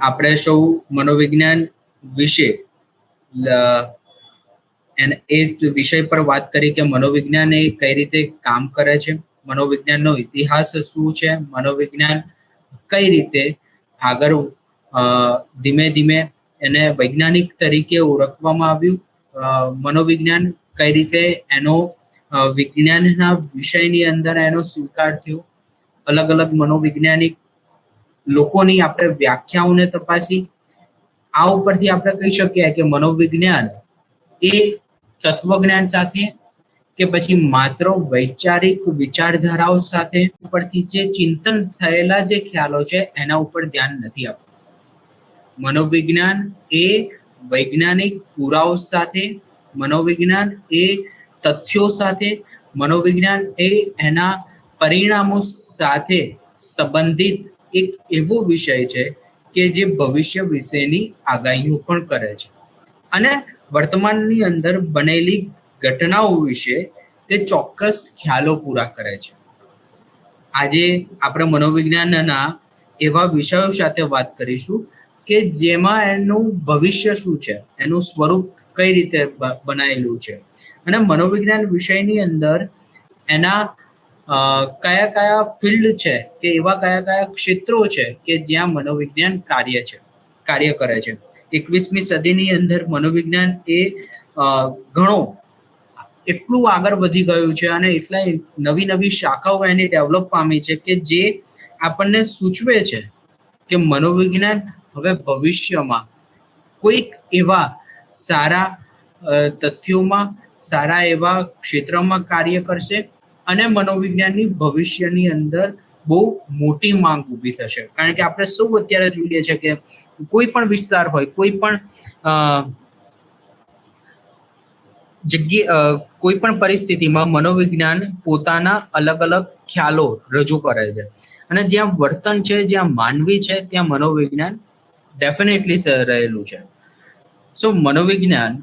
આપણે સૌ મનોવિજ્ઞાન વિશે એ વિષય પર વાત કરી કે મનોવિજ્ઞાન એ કઈ રીતે કામ કરે છે, મનોવિજ્ઞાનનો ઇતિહાસ શું છે, મનોવિજ્ઞાન કઈ રીતે આગળ ધીમે ધીમે એને વૈજ્ઞાનિક તરીકે ઓળખવામાં આવ્યું, મનોવિજ્ઞાન કઈ રીતે એનો વિજ્ઞાનના વિષયની અંદર એનો સ્વીકાર થયો, અલગ અલગ મનોવૈજ્ઞાનિક લોકોની આપણે વ્યાખ્યાઓને તપાસી. આ ઉપરથી આપણે કહી શકીએ કે મનોવિજ્ઞાન એ તત્વજ્ઞાન સાથે કે પછી માત્ર વૈચારિક વિચારધારાઓ સાથે ઉપરથી જે ચિંતન થયેલા જે ખ્યાલો છે એના ઉપર ધ્યાન નથી આપતું. મનોવિજ્ઞાન એ વૈજ્ઞાનિક પુરાવો સાથે, મનોવિજ્ઞાન એ તથ્યો સાથે, મનોવિજ્ઞાન એ એના પરિણામો સાથે સંબંધિત એક એવો વિષય છે કે જે ભવિષ્ય વિશેની આગાહીઓ પણ કરે છે અને વર્તમાનની અંદર બનેલી ઘટનાઓ વિશે તે ચોક્કસ ખ્યાલો પૂરા કરે છે. આજે આપણે મનોવિજ્ઞાનના એવા વિષયો સાથે વાત કરીશું કે જેમાં એનું ભવિષ્ય શું છે, એનું સ્વરૂપ કઈ રીતે બનાયેલું છે અને મનોવિજ્ઞાન વિષયની અંદર એના કયા કયા ફિલ્ડ છે કે એવા કયા કયા ક્ષેત્રો છે કે જ્યાં મનોવિજ્ઞાન કાર્ય કરે છે. 21મી સદીની અંદર મનોવિજ્ઞાન એ ઘણો એટલું આગળ વધી ગયું છે અને એટલા નવી નવી શાખાઓ એની ડેવલપ પામી છે કે જે આપણને સૂચવે છે કે મનોવિજ્ઞાન હવે ભવિષ્યમાં કોઈક એવા સારા તથ્યોમાં, સારા એવા ક્ષેત્રમાં કાર્ય કરશે અને મનોવિજ્ઞાનની ભવિષ્યની અંદર બહુ મોટી માંગ ઊભી થશે. કારણ કે આપણે સૌ અત્યારે જોઈએ છે કે કોઈ પણ વિસ્તાર હોય, કોઈ પણ જગ્યા, કોઈ પણ પરિસ્થિતિમાં મનોવિજ્ઞાન પોતાના અલગ અલગ ખ્યાલો રજૂ કરે છે અને જ્યાં વર્તન છે, જ્યાં માનવી છે, ત્યાં મનોવિજ્ઞાન ડેફિનેટલી રહેલું છે. સો મનોવિજ્ઞાન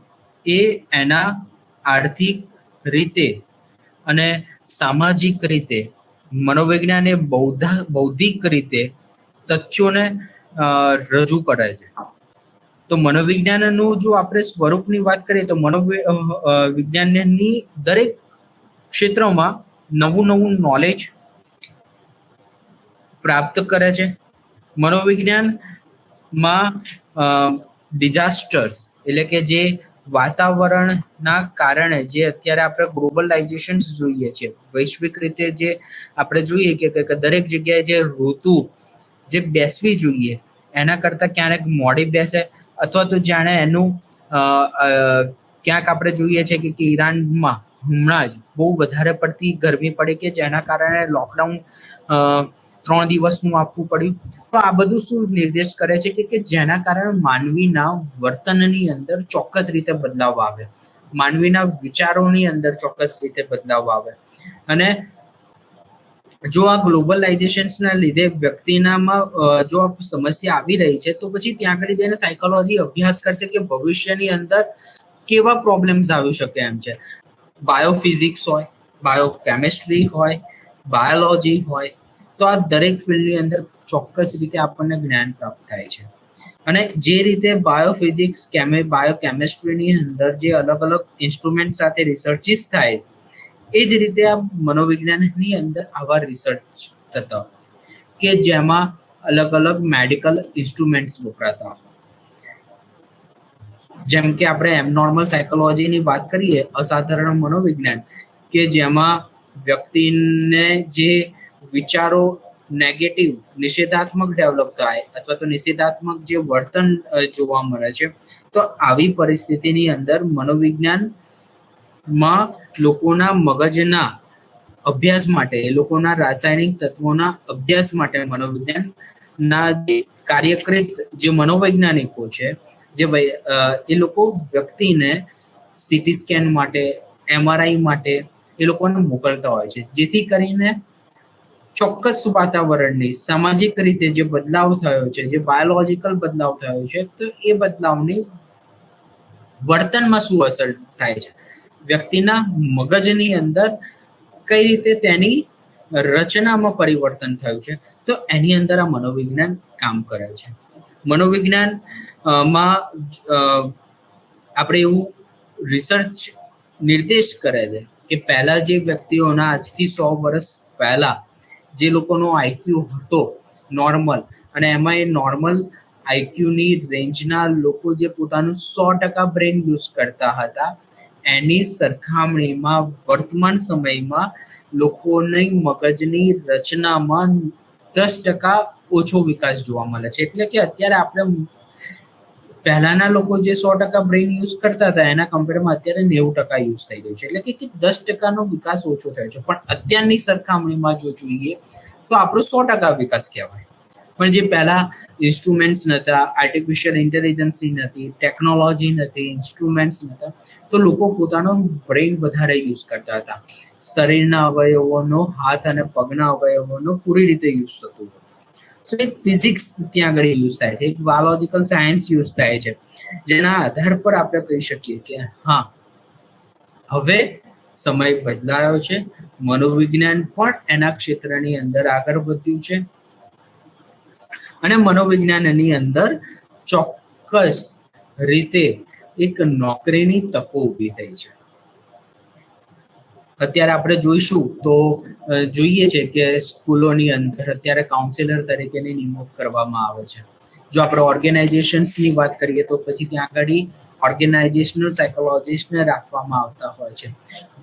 એ એના આર્થિક રીતે અને સામાજિક રીતે, મનોવિજ્ઞાન એ બૌદ્ધિક રીતે તથ્યોને રજૂ કરે છે. તો મનોવિજ્ઞાનનું જો આપણે સ્વરૂપની વાત કરીએ તો મનોવિજ્ઞાનની દરેક ક્ષેત્રમાં નવું નવું નોલેજ પ્રાપ્ત કરે છે. મનોવિજ્ઞાનમાં ડિઝાસ્ટર્સ એટલે કે જે વાતાવરણના કારણે જે અત્યારે આપણે ગ્લોબલાઇઝેશન જોઈએ છે, વૈશ્વિક રીતે જે આપણે જોઈએ કે દરેક જગ્યાએ જે ઋતુ જે બેસવી જોઈએ એના કરતાં ક્યારેક મોડી બેસે, અથવા તો જાણે એનું ક્યાંક આપણે જોઈએ છે કે ઈરાનમાં હમણાં જ બહુ વધારે પડતી ગરમી પડી કે જેના કારણે લોકડાઉન 3 દિવસનું આપવું પડ્યું. તો આ બધું શું નિર્દેશ કરે છે કે જેના કારણે માનવીના વર્તનની અંદર ચોક્કસ રીતે બદલાવ આવે, માનવીના વિચારોની અંદર ચોક્કસ રીતે બદલાવ આવે. અને જો આ ગ્લોબલાઇઝેશનના લીધે વ્યક્તિનામાં જો આ સમસ્યા આવી રહી છે તો પછી ત્યાં આગળ જઈને સાયકોલોજી અભ્યાસ કરશે કે ભવિષ્યની અંદર કેવા પ્રોબ્લેમ્સ આવી શકે એમ છે. બાયોફિઝિક્સ હોય, બાયોકેમિસ્ટ્રી હોય, બાયોલોજી હોય, તો આ દરેક ફિલ્ડની અંદર ચોક્કસ રીતે આપણને જ્ઞાન પ્રાપ્ત થાય છે. અને જે રીતે બાયોફિઝિક્સ, બાયોકેમિસ્ટ્રીની અંદર જે અલગ અલગ ઇન્સ્ટ્રુમેન્ટ સાથે રિસર્ચિસ થાય, એ જ રીતે આ મનોવિજ્ઞાનની અંદર આવા રિસર્ચ થતા કે જેમાં અલગ અલગ મેડિકલ ઇન્સ્ટ્રુમેન્ટ્સ વપરાતા હોય. જેમ કે આપણે એબનોર્મલ સાયકોલોજીની વાત કરીએ, અસાધારણ મનોવિજ્ઞાન, કે જેમાં વ્યક્તિને જે વિચારો નેગેટિવ, નિષેધાત્મક ડેવલપ થાય અથવા તો નિષેધાત્મક જે વર્તન જોવા મળે છે, તો આવી પરિસ્થિતિની અંદર મનોવિજ્ઞાનમાં લોકોના મગજના અભ્યાસ માટે, એ લોકોના રાસાયણિક તત્વોના અભ્યાસ માટે મનોવિજ્ઞાનના જે કાર્યકૃત જે મનોવૈજ્ઞાનિકો છે, જે એ લોકો વ્યક્તિને સીટી સ્કેન માટે, MRI માટે એ લોકોને મોકલતા હોય છે, જેથી કરીને ચોક્કસ વાતાવરણની સામાજિક રીતે જે બદલાવ થયો છે, જે બાયોલોજિકલ બદલાવ થયો છે, તો એ બદલાવની વર્તનમાં શું અસર થાય છે, વ્યક્તિના મગજની અંદર કઈ રીતે તેની રચનામાં પરિવર્તન થયું છે, તો એની અંદર આ મનોવિજ્ઞાન કામ કરે છે. મનોવિજ્ઞાન માં આપણે એવું રિસર્ચ નિર્દેશ કરે છે કે પહેલા જે વ્યક્તિઓના આજથી 100 વર્ષ પહેલા જે લોકોનો આઈક્યુ હતો નોર્મલ, અને એમાં એ નોર્મલ આઈક્યુની રેન્જના લોકો જે પોતાનું 100% બ્રેન યુઝ કરતા હતા, એની સરખામણીમાં વર્તમાન સમયમાં લોકોની મગજની રચનામાં 10% ઓછો વિકાસ જોવા મળે છે. એટલે કે અત્યારે આપણે પહેલાના લોકો જે 100% બ્રેન યુઝ કરતા હતા એના કમ્પેરમાં અત્યારે 90% યુઝ થઈ ગયું છે. એટલે કે 10%નો વિકાસ ઓછો થયો છે. પણ અત્યારની સરખામણીમાં જો જોઈએ તો આપણો 100% વિકાસ કહેવાય. પણ જે પહેલા ઇન્સ્ટ્રુમેન્ટ્સ નહોતા, આર્ટિફિશિયલ ઇન્ટેલિજન્સ નથી, ટેકનોલોજી નથી, ઇન્સ્ટ્રુમેન્ટ્સ નહોતા, તો લોકો પોતાનો બ્રેઇન વધારે યુઝ કરતા હતા. શરીરના અવયવોનો, હાથ અને પગના અવયવોનો પૂરી રીતે યુઝ થતું હતું. સો એક ફિઝિક્સ ત્યાં આગળ યુઝ થાય છે, એક બાયોલોજીકલ સાયન્સ યુઝ થાય છે, જેના આધાર પર આપણે કહી શકીએ કે હા, હવે સમય બદલાયો છે, મનોવિજ્ઞાન પણ એના ક્ષેત્રની અંદર આગળ વધ્યું છે, અને મનોવિજ્ઞાનની અંદર ચોક્કસ રીતે એક નોકરીની તકો ઊભી થઈ છે. અત્યારે આપણે જોઈશું તો જોઈએ છે કે સ્કૂલોની અંદર અત્યારે કાઉન્સિલર તરીકેની નિમણૂક કરવામાં આવે છે. જો આપણે ઓર્ગેનાઇઝેશન્સની વાત કરીએ તો પછી ત્યાં આગળ ઓર્ગેનાઇઝેશનલ સાયકોલોજીસ્ટને રાખવામાં આવતા હોય છે.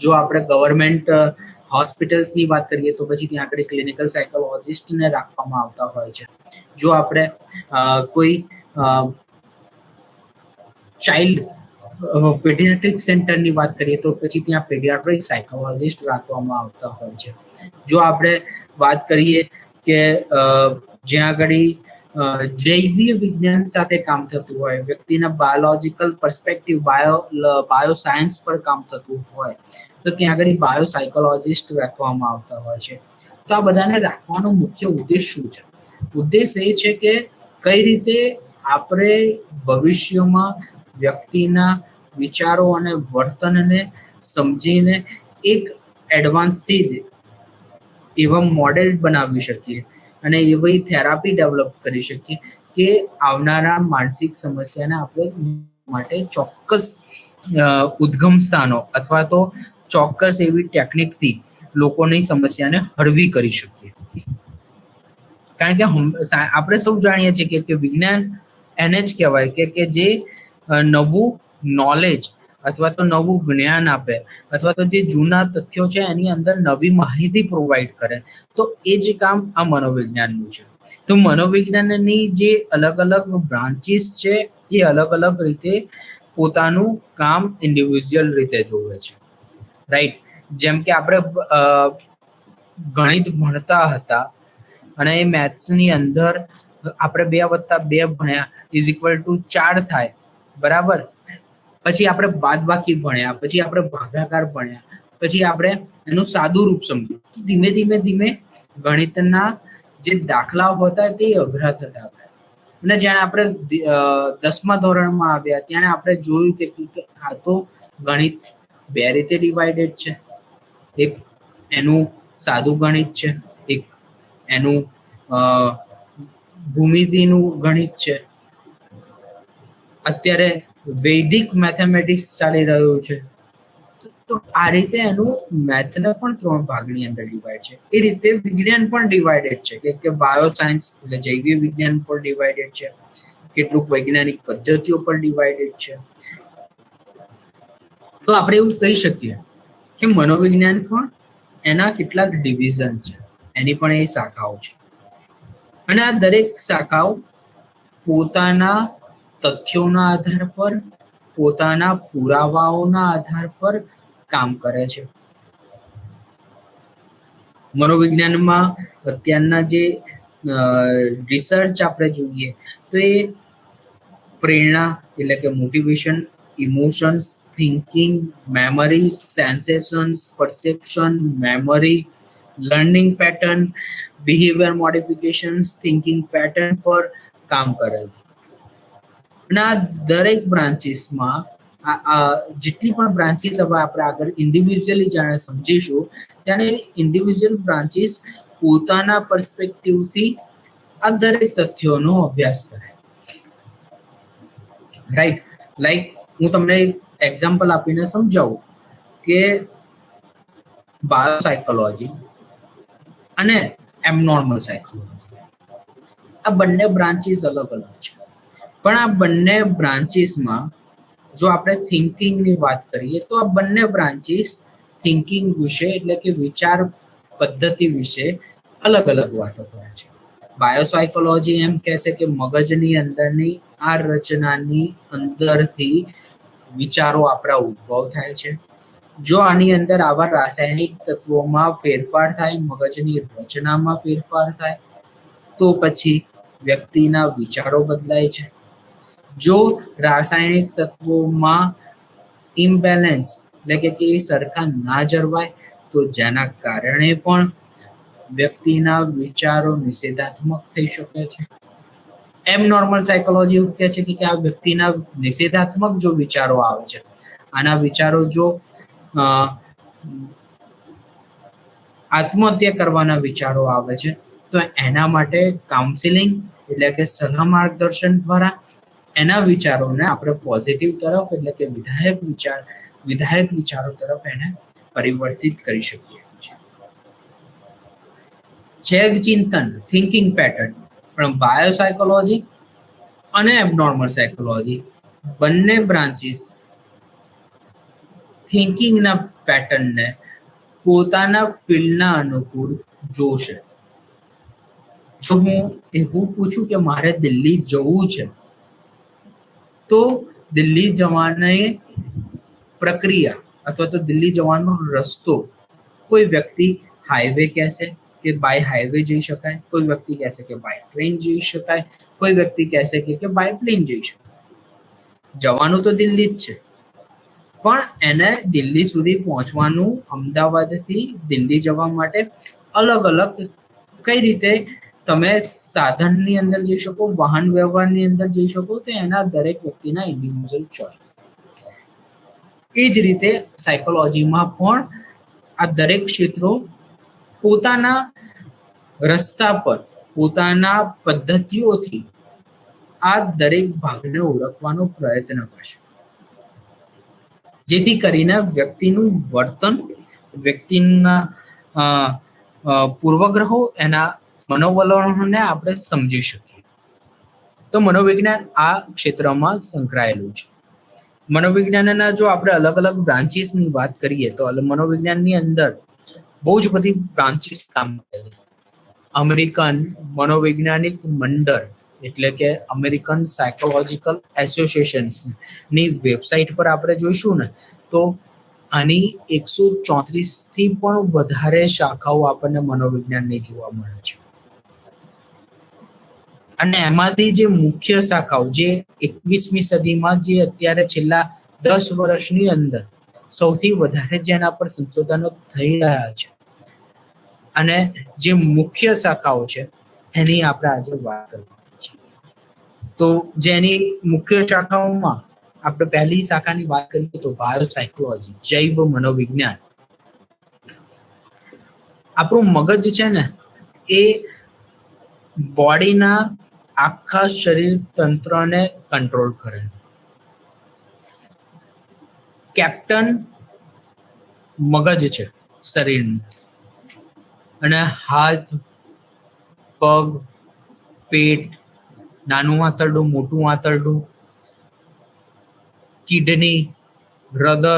જો આપણે ગવર્મેન્ટ હોસ્પિટલ્સની વાત કરીએ તો પછી ત્યાં આગળ ક્લિનિકલ સાયકોલોજીસ્ટને રાખવામાં આવતા હોય છે. જો આપણે કોઈ ચાઇલ્ડ પેડિયાટ્રિક સેન્ટરની વાત કરીએ તો પછી ત્યાં પેડિયાટ્રિક સાયકોલોજીસ્ટ રાખવામાં આવતા હોય છે. જો આપણે વાત કરીએ કે જ્યાં આગળ જૈવિક વિજ્ઞાન સાથે કામ થતું હોય, વ્યક્તિના બાયોલોજીકલ પર્સપેક્ટિવ, બાયો સાયન્સ પર કામ થતું હોય, તો ત્યાં આગળ બાયો સાયકોલોજીસ્ટ રાખવામાં આવતા હોય છે. તો આ બધાને રાખવાનો મુખ્ય ઉદ્દેશ શું છે? ઉદ્દેશ એ છે કે કઈ રીતે આપણે ભવિષ્યમાં વ્યક્તિના વિચારો અને વર્તનને સમજીને એક એડવાન્સથી જ એવા મોડેલ બનાવી શકીએ અને એવી થેરાપી ડેવલપ કરી શકીએ કે આવનારા માનસિક સમસ્યાને આપણે માટે ચોક્કસ ઉદ્ગમ સ્થાનો અથવા તો ચોક્કસ એવી ટેકનિકથી લોકોની સમસ્યાને હળવી કરી શકીએ. કારણ કે આપણે સૌ જાણીએ છીએ કે વિજ્ઞાન એને જ કહેવાય કે જે નવું નોલેજ અથવા તો નવું જ્ઞાન આપે, અથવા તો જે જૂના તથ્યો છે એની અંદર નવી માહિતી પ્રોવાઈડ કરે, તો એ જ કામ આ મનોવિજ્ઞાનનું છે. તો મનોવિજ્ઞાનની જે અલગ અલગ બ્રાન્ચીસ છે એ અલગ અલગ રીતે પોતાનું કામ ઇન્ડિવિજ્યુઅલ રીતે જોવે છે, રાઈટ? જેમ કે આપણે ગણિત ભણતા હતા અને એ મેથ્સની અંદર આપણે 2+2 ભણ્યા =4 થાય, બરાબર? પછી આપણે બાદબાકી ભણ્યા, પછી આપણે ભાગાકાર ભણ્યા, પછી આપણે એનું સાદું રૂપ સમજ્યું. ધીમે ધીમે ધીમે ગણિતના જે દાખલાઓ હતા તે અઘરા થતા ગયા. અને જ્યારે આપણે 10મા ધોરણમાં આવ્યા ત્યારે આપણે જોયું કે આ તો ગણિત 2 રીતે ડિવાઇડેડ છે. એક એનું સાદું ગણિત છે, એક એનું ભૂમિતિનું ગણિત છે. અત્યારે વૈદિક મેથેમેટિક્સ ચાલી રહ્યું છે. તો આ રીતે એનું મેથ્સને પણ 3 ભાગની અંદર ડિવાઈડ છે. એ રીતે વિજ્ઞાન પણ ડિવાઇડેડ છે કે બાયો સાયન્સ એટલે જૈવિક વિજ્ઞાન પણ ડિવાઇડેડ છે, કેટલુંક વૈજ્ઞાનિક પદ્ધતિઓ પણ ડિવાઇડેડ છે. તો આપણે એવું કહી શકીએ કે મનોવિજ્ઞાન પણ એના કેટલાક ડિવિઝન છે, એની પણ એ શાખાઓ છે, અને આ દરેક શાખાઓ પોતાના તથ્યોના આધાર પર, પોતાના પુરાવાઓના આધાર પર કામ કરે છે. મનોવિજ્ઞાનમાં અત્યારના જે રિસર્ચ આપણે જોઈએ તો એ પ્રેરણા એટલે કે motivation, emotions, thinking, memory, sensations, perception, memory, learning pattern, behaviour modifications, thinking pattern પર કામ કરે છે. અને આ દરેક બ્રાન્ચીસમાં જેટલી પણ બ્રાન્ચીસ હવે આપણે આગળ ઇન્ડિવિજ્યુઅલી જાણે સમજીશું ત્યારે ઇન્ડિવિજ્યુઅલ બ્રાન્ચીસ પોતાના પર્સપેક્ટિવથી આ દરેક તથ્યોનો અભ્યાસ કરે. રાઈટ. લાઈક હું તમને એક્ઝામ્પલ આપીને સમજાવું કે બાયોસાયકોલોજી અને એબનોર્મલ સાયકોલોજી, આ બંને બ્રાન્ચીસ અલગ અલગ છે. પણ આ બંને બ્રાન્ચીસમાં જો આપણે થિંકિંગની વાત કરીએ તો આ બંને બ્રાન્ચીસ થિંકિંગ વિશે એટલે કે વિચાર પદ્ધતિ વિશે અલગ અલગ વાતો કરે છે. બાયોસાયકોલોજી એમ કહેશે કે મગજની અંદરની આ રચનાની અંદરથી વિચારો આપણા ઉદ્ભવ થાય છે. જો આની અંદર આવા રાસાયણિક તત્વોમાં ફેરફાર થાય, મગજની રચનામાં ફેરફાર થાય, તો પછી વ્યક્તિના વિચારો બદલાય છે. જો રાસાયણિક તત્વોમાં ઇમ્બેલેન્સ એટલે કે એ સરખા ના જળવાય તો જેના કારણે પણ વ્યક્તિના વિચારો નિષેધાત્મક થઈ શકે છે. એમ નોર્મલ સાયકોલોજી એવું કહે છે કે આ વ્યક્તિના નિષેધાત્મક જો વિચારો આવે છે, આના વિચારો જો આત્મહત્યા કરવાના વિચારો આવે છે, તો એના માટે કાઉન્સિલિંગ એટલે કે સલાહ માર્ગદર્શન દ્વારા એના વિચારોને આપણે પોઝિટિવ તરફ એટલે કે વિધાયક વિચારો તરફ એને પરિવર્તિત કરી શકીએ છીએ. જૈવ ચિંતન થિંકિંગ પેટર્ન, પણ બાયોસાયકોલોજી અને એબનોર્મલ સાયકોલોજી બંને બ્રાન્ચીસ થિંકિંગના પેટર્નને પોતાના ફિલ્ડના અનુકૂળ જોશે. જો હું એવું પૂછું કે મારે દિલ્હી જવું છે, તો દિલ્હી જવાની પ્રક્રિયા અથવા તો દિલ્હી જવાનો રસ્તો કોઈ વ્યક્તિ હાઈવે કહેશે કે બાય હાઈવે જઈ શકાય, કોઈ વ્યક્તિ કહેશે કે બાય ટ્રેન જઈ શકાય, કોઈ વ્યક્તિ કહેશે કે બાય પ્લેન જઈ શકાય. જવાનું તો દિલ્હી જ છે, પણ એને દિલ્હી સુધી પહોંચવાનું અમદાવાદથી દિલ્હી જવા માટે અલગ અલગ કઈ રીતે તમે સાધનની અંદર જઈ શકો, વાહન વ્યવહારની અંદર જઈ શકો, તો એના દરેક વ્યક્તિના ઇન્ડિવિજ્યુઅલ ચોઇસ. એ જ રીતે સાયકોલોજીમાં પણ આ દરેક ક્ષેત્રો પોતાના રસ્તા પર પોતાના પદ્ધતિઓથી આ દરેક ભાગને ઓળખવાનો પ્રયત્ન કરશે, જેથી કરીને વ્યક્તિનું વર્તન, વ્યક્તિના પૂર્વગ્રહો, એના મનોવલણોને આપણે સમજી શકીએ. તો મનોવિજ્ઞાન આ ક્ષેત્રમાં સંકળાયેલું છે. મનોવિજ્ઞાનના જો આપણે અલગ અલગ બ્રાન્ચીસની વાત કરીએ તો મનોવિજ્ઞાનની અંદર બહુ જ બધી બ્રાન્ચીસ કામ કરે છે. અમેરિકન મનોવૈજ્ઞાનિક મંડળ એટલે કે અમેરિકન સાયકોલોજીકલ એસોસિએશન્સ ની વેબસાઇટ પર આપણે જોઈશું ને, તો આની 134 થી પણ વધારે શાખાઓ આપણને મનોવિજ્ઞાનની જોવા મળે છે. અને એમાંથી જે મુખ્ય શાખાઓ જે 21મી સદીમાં જે અત્યારે છેલ્લા 10 વર્ષની અંદર સૌથી વધારે જેના પર સંશોધનો થઈ રહ્યા છે અને જે મુખ્ય શાખાઓ છે એની આપણે આજે વાત કરવાની છે. તો જેની મુખ્ય શાખાઓમાં આપણે પહેલી શાખાની વાત કરીએ તો બાયોસાયકોલોજી, જૈવ મનોવિજ્ઞાન. આપણું મગજ છે ને એ બોડીના આખા શરીર તંત્રને કંટ્રોલ કરે. કેપ્ટન મગજ છે શરીરનું, અને હાથ, પગ, પેટ, નાનું આંતરડું, મોટું આંતરડું, કિડની, હૃદય,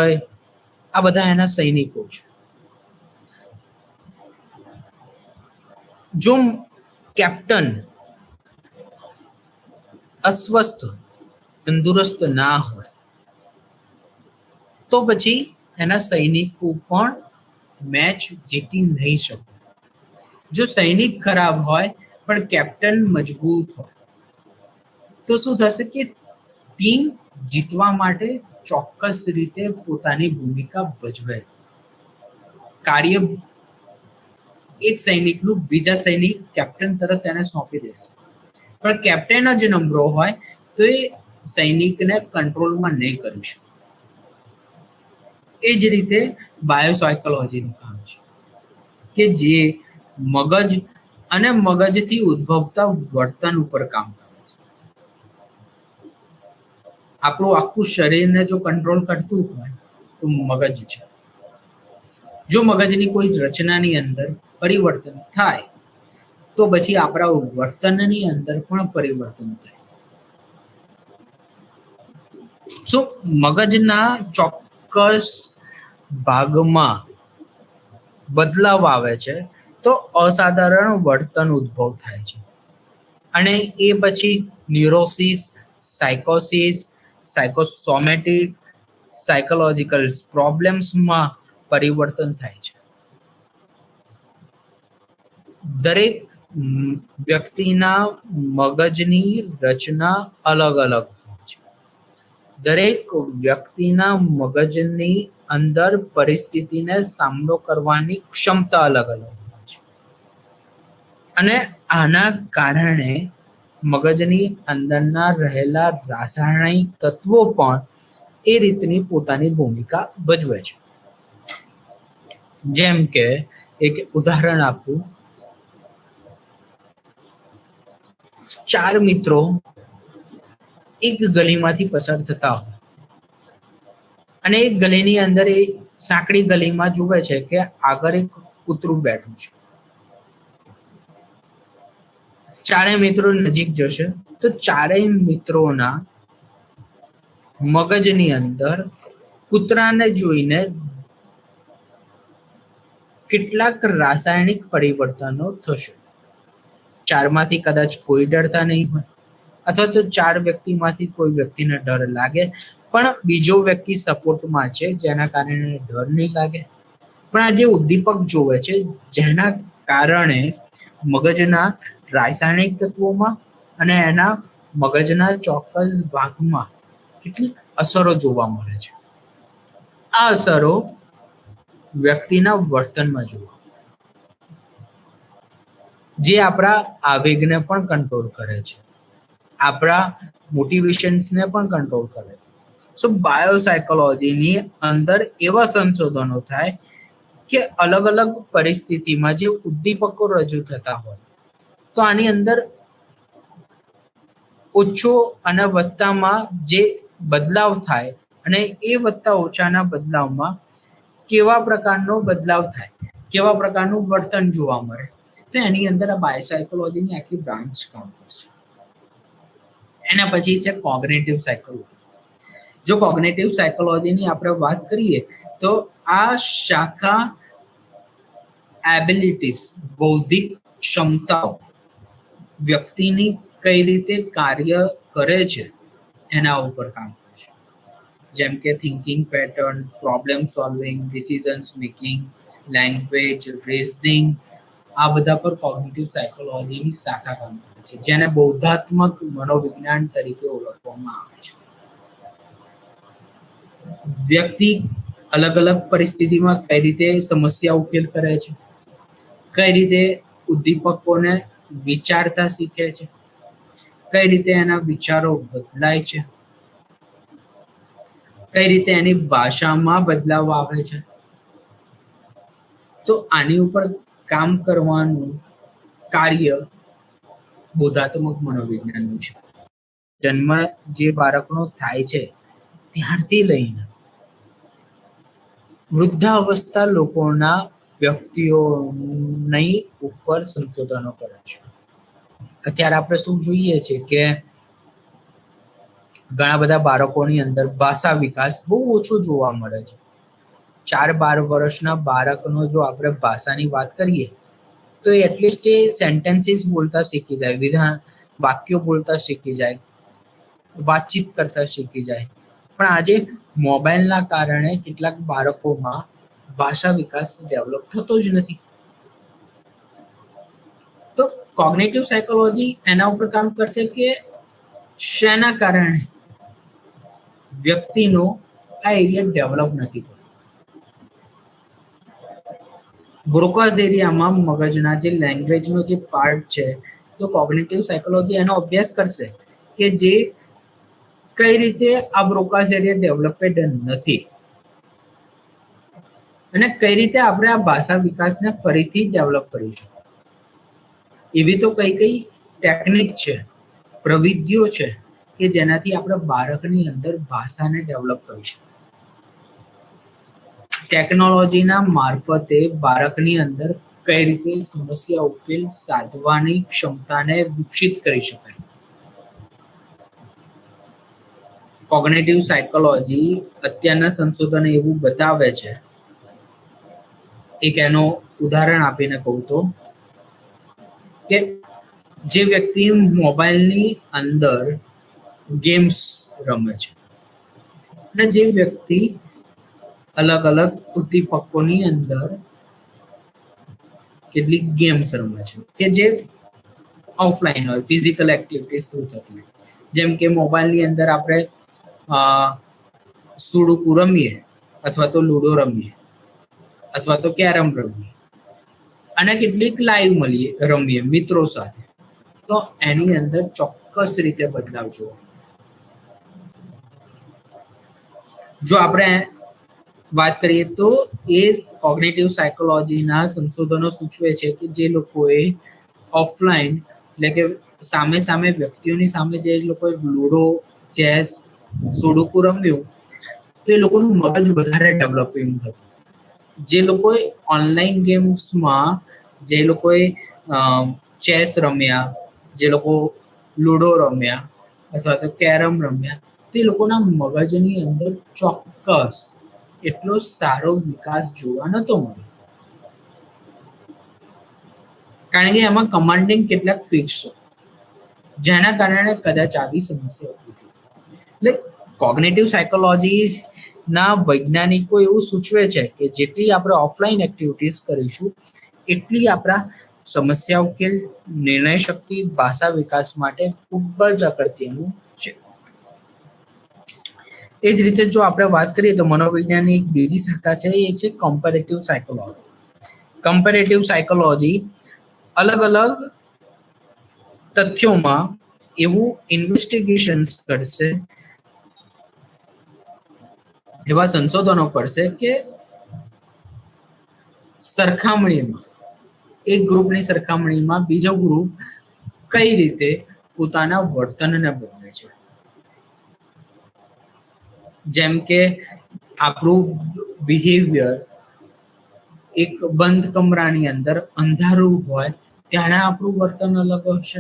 આ બધા એના સૈનિકો છે. જો કેપ્ટન અસ્વસ્થ, તંદુરસ્ત ના હોય તો પછી એના સૈનિકો પણ મેચ જીતી નહીં શકે. જો સૈનિક ખરાબ હોય પણ કેપ્ટન મજબૂત હોય તો શું થશે કે ટીમ જીતવા માટે ચોક્કસ રીતે પોતાની ભૂમિકા ભજવે. કાર્ય એક સૈનિકનું બીજા સૈનિક કેપ્ટન તરફ તેને સોંપી દેશે, પણ કેપ્ટન જ નબળો હોય તો એ સૈનિકને કંટ્રોલમાં નહીં કરી શકે. એ જ રીતે બાયોસાયકોલોજીનું કામ છે કે જે મગજ અને મગજથી ઉદ્ભવતા વર્તન ઉપર કામ કરે છે. આપણું આખું શરીરને જો કંટ્રોલ કરતું હોય તો મગજ છે. જો મગજની કોઈ રચનાની અંદર પરિવર્તન થાય તો પછી આપણા વર્તનની અંદર પણ પરિવર્તન થાય. સો મગજના ચોક્કસ ભાગમાં બદલાવ આવે છે તો અસાધારણ વર્તન ઉદ્ભવ થાય છે, અને એ પછી ન્યુરોસિસ, સાયકોસિસ, સાયકોસોમેટિક, સાયકોલોજીકલ પ્રોબ્લેમ્સમાં પરિવર્તન થાય છે. દરેક વ્યક્તિના મગજની રચના અલગ અલગ હોય છે. દરેક વ્યક્તિના મગજની અંદર પરિસ્થિતિને સામનો કરવાની ક્ષમતા અલગ અલગ હોય છે, અને આના કારણે મગજની અંદરના રહેલા રાસાયણિક તત્વો પણ એ રીતની પોતાની ભૂમિકા ભજવે છે. જેમ કે એક ઉદાહરણ આપું, 4 મિત્રો એક ગલીમાંથી પસાર થતા હોય અને એક ગલીની અંદર એ સાંકડી ગલીમાં જુએ છે કે આગળ એક કૂતરું બેઠું છે. ચારેય મિત્રો નજીક જશે તો ચારેય મિત્રોના મગજની અંદર કૂતરાને જોઈને કેટલાક રાસાયણિક પરિવર્તનો થશે. 4માંથી કદાચ કોઈ ડરતા નહીં હોય, અથવા તો 4 વ્યક્તિમાંથી કોઈ વ્યક્તિને ડર લાગે પણ બીજો વ્યક્તિ સપોર્ટમાં છે જેના કારણે ડર નહીં લાગે. પણ આ જે ઉદ્દીપક જોવે છે જેના કારણે મગજના રાસાયણિક તત્વોમાં અને એના મગજના ચોક્કસ ભાગમાં કેટલીક અસરો જોવા મળે છે. આ અસરો વ્યક્તિના વર્તનમાં જોવા, જે આપણા આવેગને પણ કંટ્રોલ કરે છે, આપણા મોટિવેશન્સને પણ કંટ્રોલ કરે છે. સો બાયોસાયકોલોજીની અંદર એવા સંશોધનો થાય કે અલગ અલગ પરિસ્થિતિમાં જે ઉદ્દીપકો રજૂ થતા હોય તો આની અંદર ઓછો અને વત્તામાં જે બદલાવ થાય અને એ વત્તા ઓછાના બદલાવમાં કેવા પ્રકારનો બદલાવ થાય, કેવા પ્રકારનું વર્તન જોવા મળે, તો એની અંદર આ બાયોસાયકોલોજીની આખી બ્રાન્ચ કામ કરશે. એના પછી છે કોગ્નિટિવ સાયકોલોજી. જો કોગ્નિટિવ સાયકોલોજીની આપણે વાત કરીએ તો આ શાખા એબિલિટીઝ, બૌદ્ધિક ક્ષમતાઓ વ્યક્તિની કઈ રીતે કાર્ય કરે છે એના ઉપર કામ કરશે. જેમ કે thinking pattern, problem solving, decisions making, language, reasoning, આ બધા પર કોગ્નિટિવ સાયકોલોજીની શાખા કામ કરે છે, જેને બૌદ્ધાત્મક મનોવિજ્ઞાન તરીકે ઓળખવામાં આવે છે. વ્યક્તિ અલગ અલગ પરિસ્થિતિમાં કઈ રીતે સમસ્યા ઉકેલ કરે છે, કઈ રીતે ઉદ્દીપકોને વિચારતા શીખે છે, કઈ રીતે એના વિચારો બદલાય છે, કઈ રીતે એની ભાષામાં બદલાવ આવે છે. તો આની ઉપર કામ કરવાનું કાર્ય બોધાત્મક મનોવિજ્ઞાનનું છે. જન્મ જે બાળકનો થાય છે ત્યારથી લઈને વૃદ્ધાવસ્થા લોકોના વ્યક્તિઓની ઉપર સંશોધનો કરે છે. અત્યારે આપણે શું જોઈએ છે કે ઘણા બધા બાળકોની અંદર ભાષા વિકાસ બહુ ઓછો જોવા મળે છે. 4-12 વર્ષના બાળકનો જો આપણે ભાષાની વાત કરીએ તો એટલીસ્ટ એ સેન્ટેન્સીસ બોલતા શીખી જાય, વિધાન વાક્યો બોલતા શીખી જાય, વાતચીત કરતા શીખી જાય. પણ આજે મોબાઈલના કારણે કેટલાક બાળકોમાં ભાષા વિકાસ ડેવલપ થતો જ નથી. તો કોગ્નિટિવ સાયકોલોજી એના ઉપર કામ કરશે કે શેના કારણે વ્યક્તિનો આ એરિયા ડેવલપ નથી થતો. બ્રોકાસ એરિયામાં મગજના જે લેંગ્વેજનો જે પાર્ટ છે, તો કોગ્નિટિવ સાયકોલોજી એનો અભ્યાસ કરશે કે જે કઈ રીતે આ બ્રોકાસ એરિયા ડેવલપેડ નથી અને કઈ રીતે આપણે આ ભાષા વિકાસને ફરીથી ડેવલપ કરીશું. એવી તો કઈ કઈ ટેકનિક છે, પ્રવિધિઓ છે કે જેનાથી આપણે બાળકની અંદર ભાષાને ડેવલપ કરીશું. ટેકનોલોજીના મારફતે બાળકની અંદર કઈ રીતે સમસ્યા ઉકેલ સાધવાની ક્ષમતાને વિકસિત કરી શકાય. કોગ્નેટિવ સાયકોલોજી અત્યારના સંશોધન એવું બતાવે છે, એક એનો ઉદાહરણ આપીને કહું તો, કે જે વ્યક્તિ મોબાઈલની અંદર ગેમ્સ રમે છે અને જે વ્યક્તિ અલગ અલગ ઉદ્દીપકોની અંદર કેટલીક ગેમ્સ રમે છે કે જે ઓફલાઈન હોય, ફિઝિકલ એક્ટિવિટીઝ થ્રુ થતી હોય, જેમ કે મોબાઈલની અંદર આપણે સુડુકુ રમીએ અથવા તો લૂડો રમીએ અથવા તો કેરમ રમીએ અને કેટલીક લાઈવ મળીએ રમીએ મિત્રો સાથે, તો એની અંદર ચોક્કસ રીતે બદલાવ જોવા મળે. જો આપણે વાત કરીએ તો એ કોગ્નેટિવ સાયકોલોજીના સંશોધનો સૂચવે છે કે જે લોકોએ ઓફલાઈન એટલે કે સામે સામે વ્યક્તિઓની સામે જે લોકોએ લૂડો, ચેસ, સુડુકુ રમ્યું, તો એ લોકોનું મગજ વધારે ડેવલપિંગ હતું. જે લોકોએ ઓનલાઈન ગેમ્સમાં જે લોકોએ ચેસ રમ્યા, જે લોકો લૂડો રમ્યા અથવા તો કેરમ રમ્યા, તે લોકોના મગજની અંદર ચોક્કસ એટલો સારો વિકાસ જોવા નતો મળ્યો, કારણ કે એમાં કમાન્ડિંગ કેટલાક ફિક્સ છે, જેના કારણે કદાચ આવી સમસ્યા ઉભી થઈ. એટલે કોગ્નેટિવ સાયકોલોજી ના વૈજ્ઞાનિકો એવું સૂચવે છે કે જેટલી આપણે ઓફલાઈન એક્ટિવિટીઝ કરીશું એટલી આપણા સમસ્યા ઉકેલ, નિર્ણય શક્તિ, ભાષા વિકાસ માટે ખૂબ જ અગત્યનું છે. એ જ રીતે જો આપણે વાત કરીએ તો મનોવિજ્ઞાનની એક બીજી શાખા છે, એ છે કમ્પેરેટિવ સાયકોલોજી. કમ્પેરેટિવ સાયકોલોજી અલગ અલગ તથ્યોમાં એવું ઇન્વેસ્ટિગેશન્સ કરશે, એવા સંશોધનો કરશે કે સરખામણીમાં એક ગ્રુપની સરખામણીમાં બીજો ગ્રુપ કઈ રીતે પોતાના વર્તનને બદલે છે. જેમ કે આપણું બિહેવિયર એક બંધ કમરાની અંદર અંધારું હોય ત્યારે આપણું વર્તન અલગ હશે,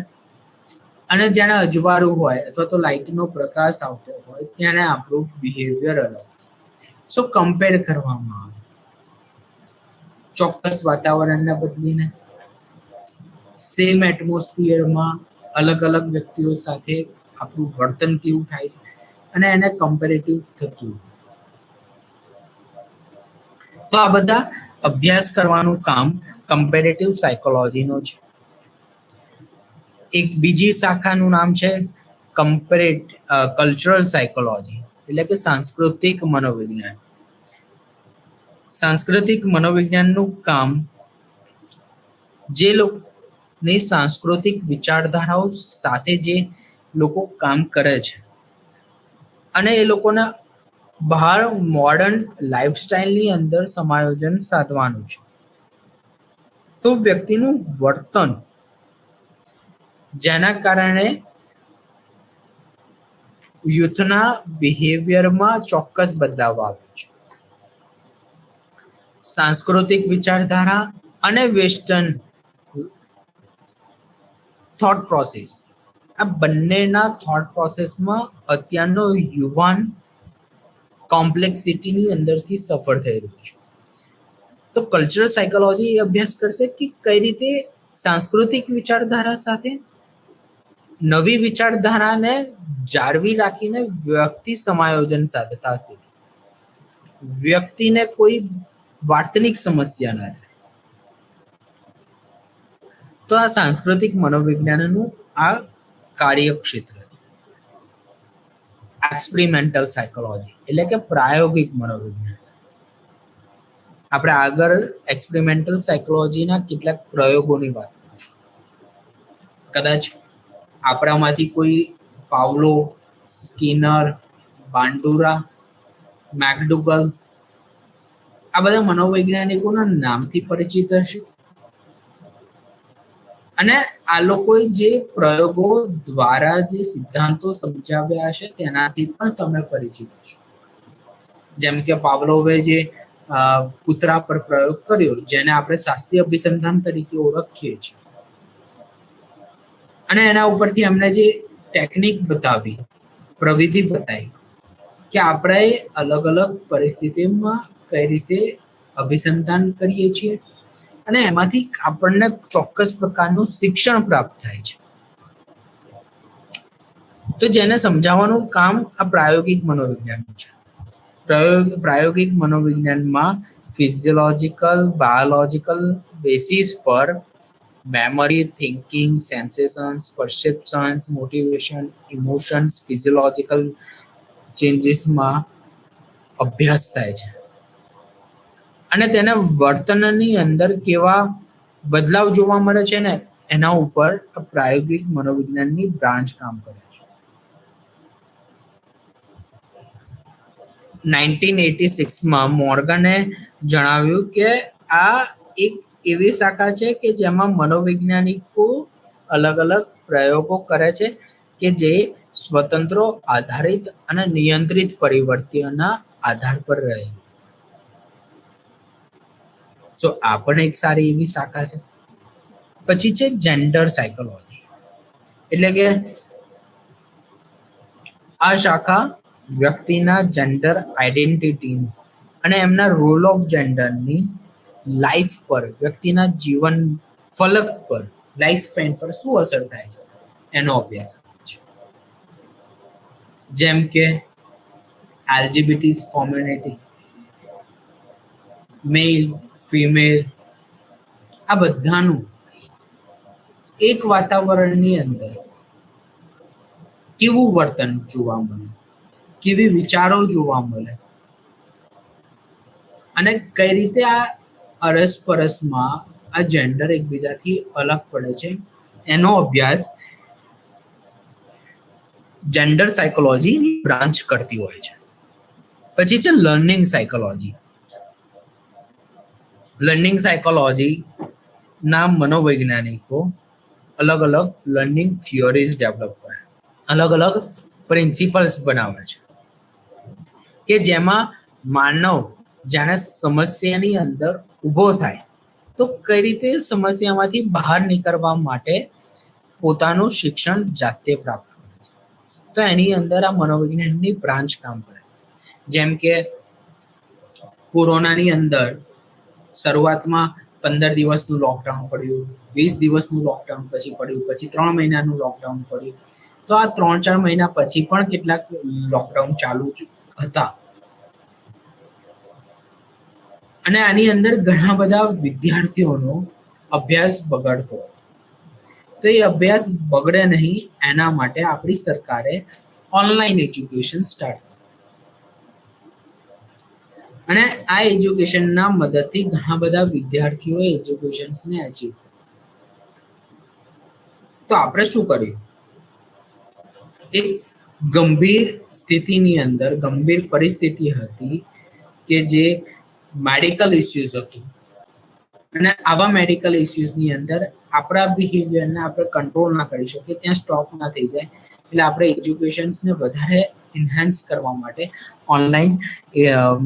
અને જ્યારે અજવાળું હોય અથવા તો લાઇટનો પ્રકાશ આવતો હોય ત્યારે આપણું બિહેવિયર અલગ. સો કમ્પેર કરવામાં આવે ચોક્કસ વાતાવરણને બદલીને, સેમ એટમોસ્ફિયરમાં અલગ અલગ વ્યક્તિઓ સાથે આપણું વર્તન કેવું થાય છે, અને એને કમ્પેરેટિવ થતું. તો આ બધા અભ્યાસ કરવાનું કામ કમ્પેરેટિવ સાયકોલોજીનું છે. એક બીજી શાખાનું નામ છે કલ્ચરલ સાયકોલોજી, એટલે કે સાંસ્કૃતિક મનોવિજ્ઞાન. સાંસ્કૃતિક મનોવિજ્ઞાનનું કામ જે લોકોની સાંસ્કૃતિક વિચારધારાઓ સાથે જે લોકો કામ કરે છે અને એ લોકોના બહાર મોડર્ન લાઈફસ્ટાઈલની અંદર સમાયોજન સાધવાનું છે, તો વ્યક્તિનું વર્તન જેના કારણે યુથના બિહેવિયરમાં ચોક્કસ બદલાવ આવ્યો છે. સાંસ્કૃતિક વિચારધારા અને વેસ્ટર્ન થોટ પ્રોસેસ, આ બંનેના થોટ પ્રોસેસમાં અત્યારનો યુવાન કોમ્પ્લેક્સિટીની અંદરથી સફળ થઈ રહ્યું છે. તો કલ્ચરલ સાયકોલોજી એ અભ્યાસ કરશે કે કઈ રીતે સાંસ્કૃતિક વિચારધારા સાથે નવી વિચારધારાને જાળવી રાખીને વ્યક્તિ સમાયોજન સાધતા શીખે, વ્યક્તિને કોઈ વાર્તનિક સમસ્યા ના થાય. તો આ સાંસ્કૃતિક મનોવિજ્ઞાનનું આ કાર્યક્ષેત્ર છે. એક્સપેરિમેન્ટલ સાયકોલોજી એટલે કે પ્રાયોગિક મનોવિજ્ઞાન. આપણે આગળ એક્સપેરિમેન્ટલ સાયકોલોજીના કેટલાક પ્રયોગોની વાત કરીશું. કદાચ આપણામાંથી કોઈ પાવલો, સ્કિનર, બાન્ડુરા, મેકડુગલ આ બધા મનોવૈજ્ઞાનિકોના નામથી પરિચિત હશે. અને આ લોકોએ જે પ્રયોગો દ્વારા જે સિદ્ધાંતો સમજાવ્યા છે તેનાથી પણ તમે પરિચિત છો. જેમ કે પાવલોવે જે કૂતરા પર પ્રયોગ કર્યો, જેને આપણે શાસ્ત્રીય અભિસંધાન તરીકે ઓળખીએ છીએ, અને એના ઉપરથી એમણે જે ટેકનિક બતાવી, પ્રવિધિ બતાવી કે આપણે અલગ અલગ પરિસ્થિતિમાં કઈ રીતે અભિસંધાન કરીએ છીએ અને એમાંથી આપણને ચોક્કસ પ્રકારનું શિક્ષણ પ્રાપ્ત થાય છે. તો જેને સમજાવવાનું કામ આ પ્રાયોગિક મનોવિજ્ઞાનનું છે. પ્રાયોગિક મનોવિજ્ઞાનમાં ફિઝિયોલોજીકલ, બાયોલોજીકલ બેસિસ પર memory, thinking, sensations, perceptions, motivation, emotions, physiological ચેન્જીસમાં અભ્યાસ થાય છે અને તેના વર્તનની અંદર કેવા બદલાવ જોવા મળે છે ને એના ઉપર પ્રાયોગિક મનોવિજ્ઞાનની બ્રાન્ચ કામ કરે છે. 1986માં મોર્ગને જણાવ્યું કે આ એક એવી શાખા છે કે જેમાં મનોવૈજ્ઞાનિકો અલગ અલગ પ્રયોગો કરે છે કે જે સ્વતંત્ર, આધારિત અને નિયંત્રિત પરિવર્તનના આધાર પર રહે. સો આ પણ એક સારી એવી શાખા છે. પછી છે જેન્ડર સાયકોલોજી, એટલે કે આ શાખા વ્યક્તિના જેન્ડર આઈડેન્ટિટી અને એમના રોલ ઓફ જેન્ડરની લાઈફ પર, વ્યક્તિના જીવન ફલક પર, લાઈફ સ્પેન પર શું અસર થાય છે એનો અભ્યાસ કરે છે. જેમ કે એલજીબીટી કોમ્યુનિટી, મેલ, ફિમેલ, આ બધાનું એક વાતાવરણની અંદર કેવું વર્તન જોવા મળે, કેવી વિચારો જોવા મળે અને કઈ રીતે આ અરસપરસમાં આ જેન્ડર એકબીજાથી અલગ પડે છે એનો અભ્યાસ જેન્ડર સાયકોલોજીની બ્રાન્ચ કરતી હોય છે. પછી છે લર્નિંગ સાયકોલોજી. લર્નિંગ સાયકોલોજી ના મનોવૈજ્ઞાનિકો અલગ અલગ લર્નિંગ થિયોરીઝ ડેવલપ કરે, અલગ અલગ પ્રિન્સિપલ્સ બનાવે છે કે જેમાં માનવ જાણે સમસ્યાની અંદર ઊભો થાય તો કઈ રીતે સમસ્યામાંથી બહાર નીકળવા માટે પોતાનું શિક્ષણ જાતે પ્રાપ્ત કરે છે. તો એની અંદર આ મનોવિજ્ઞાનની બ્રાન્ચ કામ કરે. જેમ કે કોરોનાની અંદર શરૂઆતમાં 15 દિવસનું લોકડાઉન પડ્યું, 20 દિવસનું લોકડાઉન પછી પડ્યું, પછી 3 મહિનાનું લોકડાઉન પડ્યું. તો આ 3-4 મહિના પછી પણ કેટલાક લોકડાઉન ચાલુ હતા અને આની અંદર ઘણા બધા વિદ્યાર્થીઓનો અભ્યાસ બગડતો. તો એ અભ્યાસ બગડે નહીં એના માટે આપણી સરકારે ઓનલાઈન એજ્યુકેશન સ્ટાર્ટ કર્યું અને આ એજ્યુકેશનના મદદથી ઘણા બધા વિદ્યાર્થીઓ એજ્યુકેશન્સને અચીવ કર્યું. તો આપણે શું કર્યું? એક ગંભીર સ્થિતિની અંદર, ગંભીર પરિસ્થિતિ હતી કે જે મેડિકલ ઇસ્યુઝ હતું અને આવા મેડિકલ ઇસ્યુઝની અંદર આપણા બિહેવિયરને આપણે કંટ્રોલ ના કરી શકીએ, ત્યાં સ્ટોપ ના થઈ જાય, એટલે આપણે એજ્યુકેશન્સને વધારે એન્હાન્સ કરવા માટે ઓનલાઈન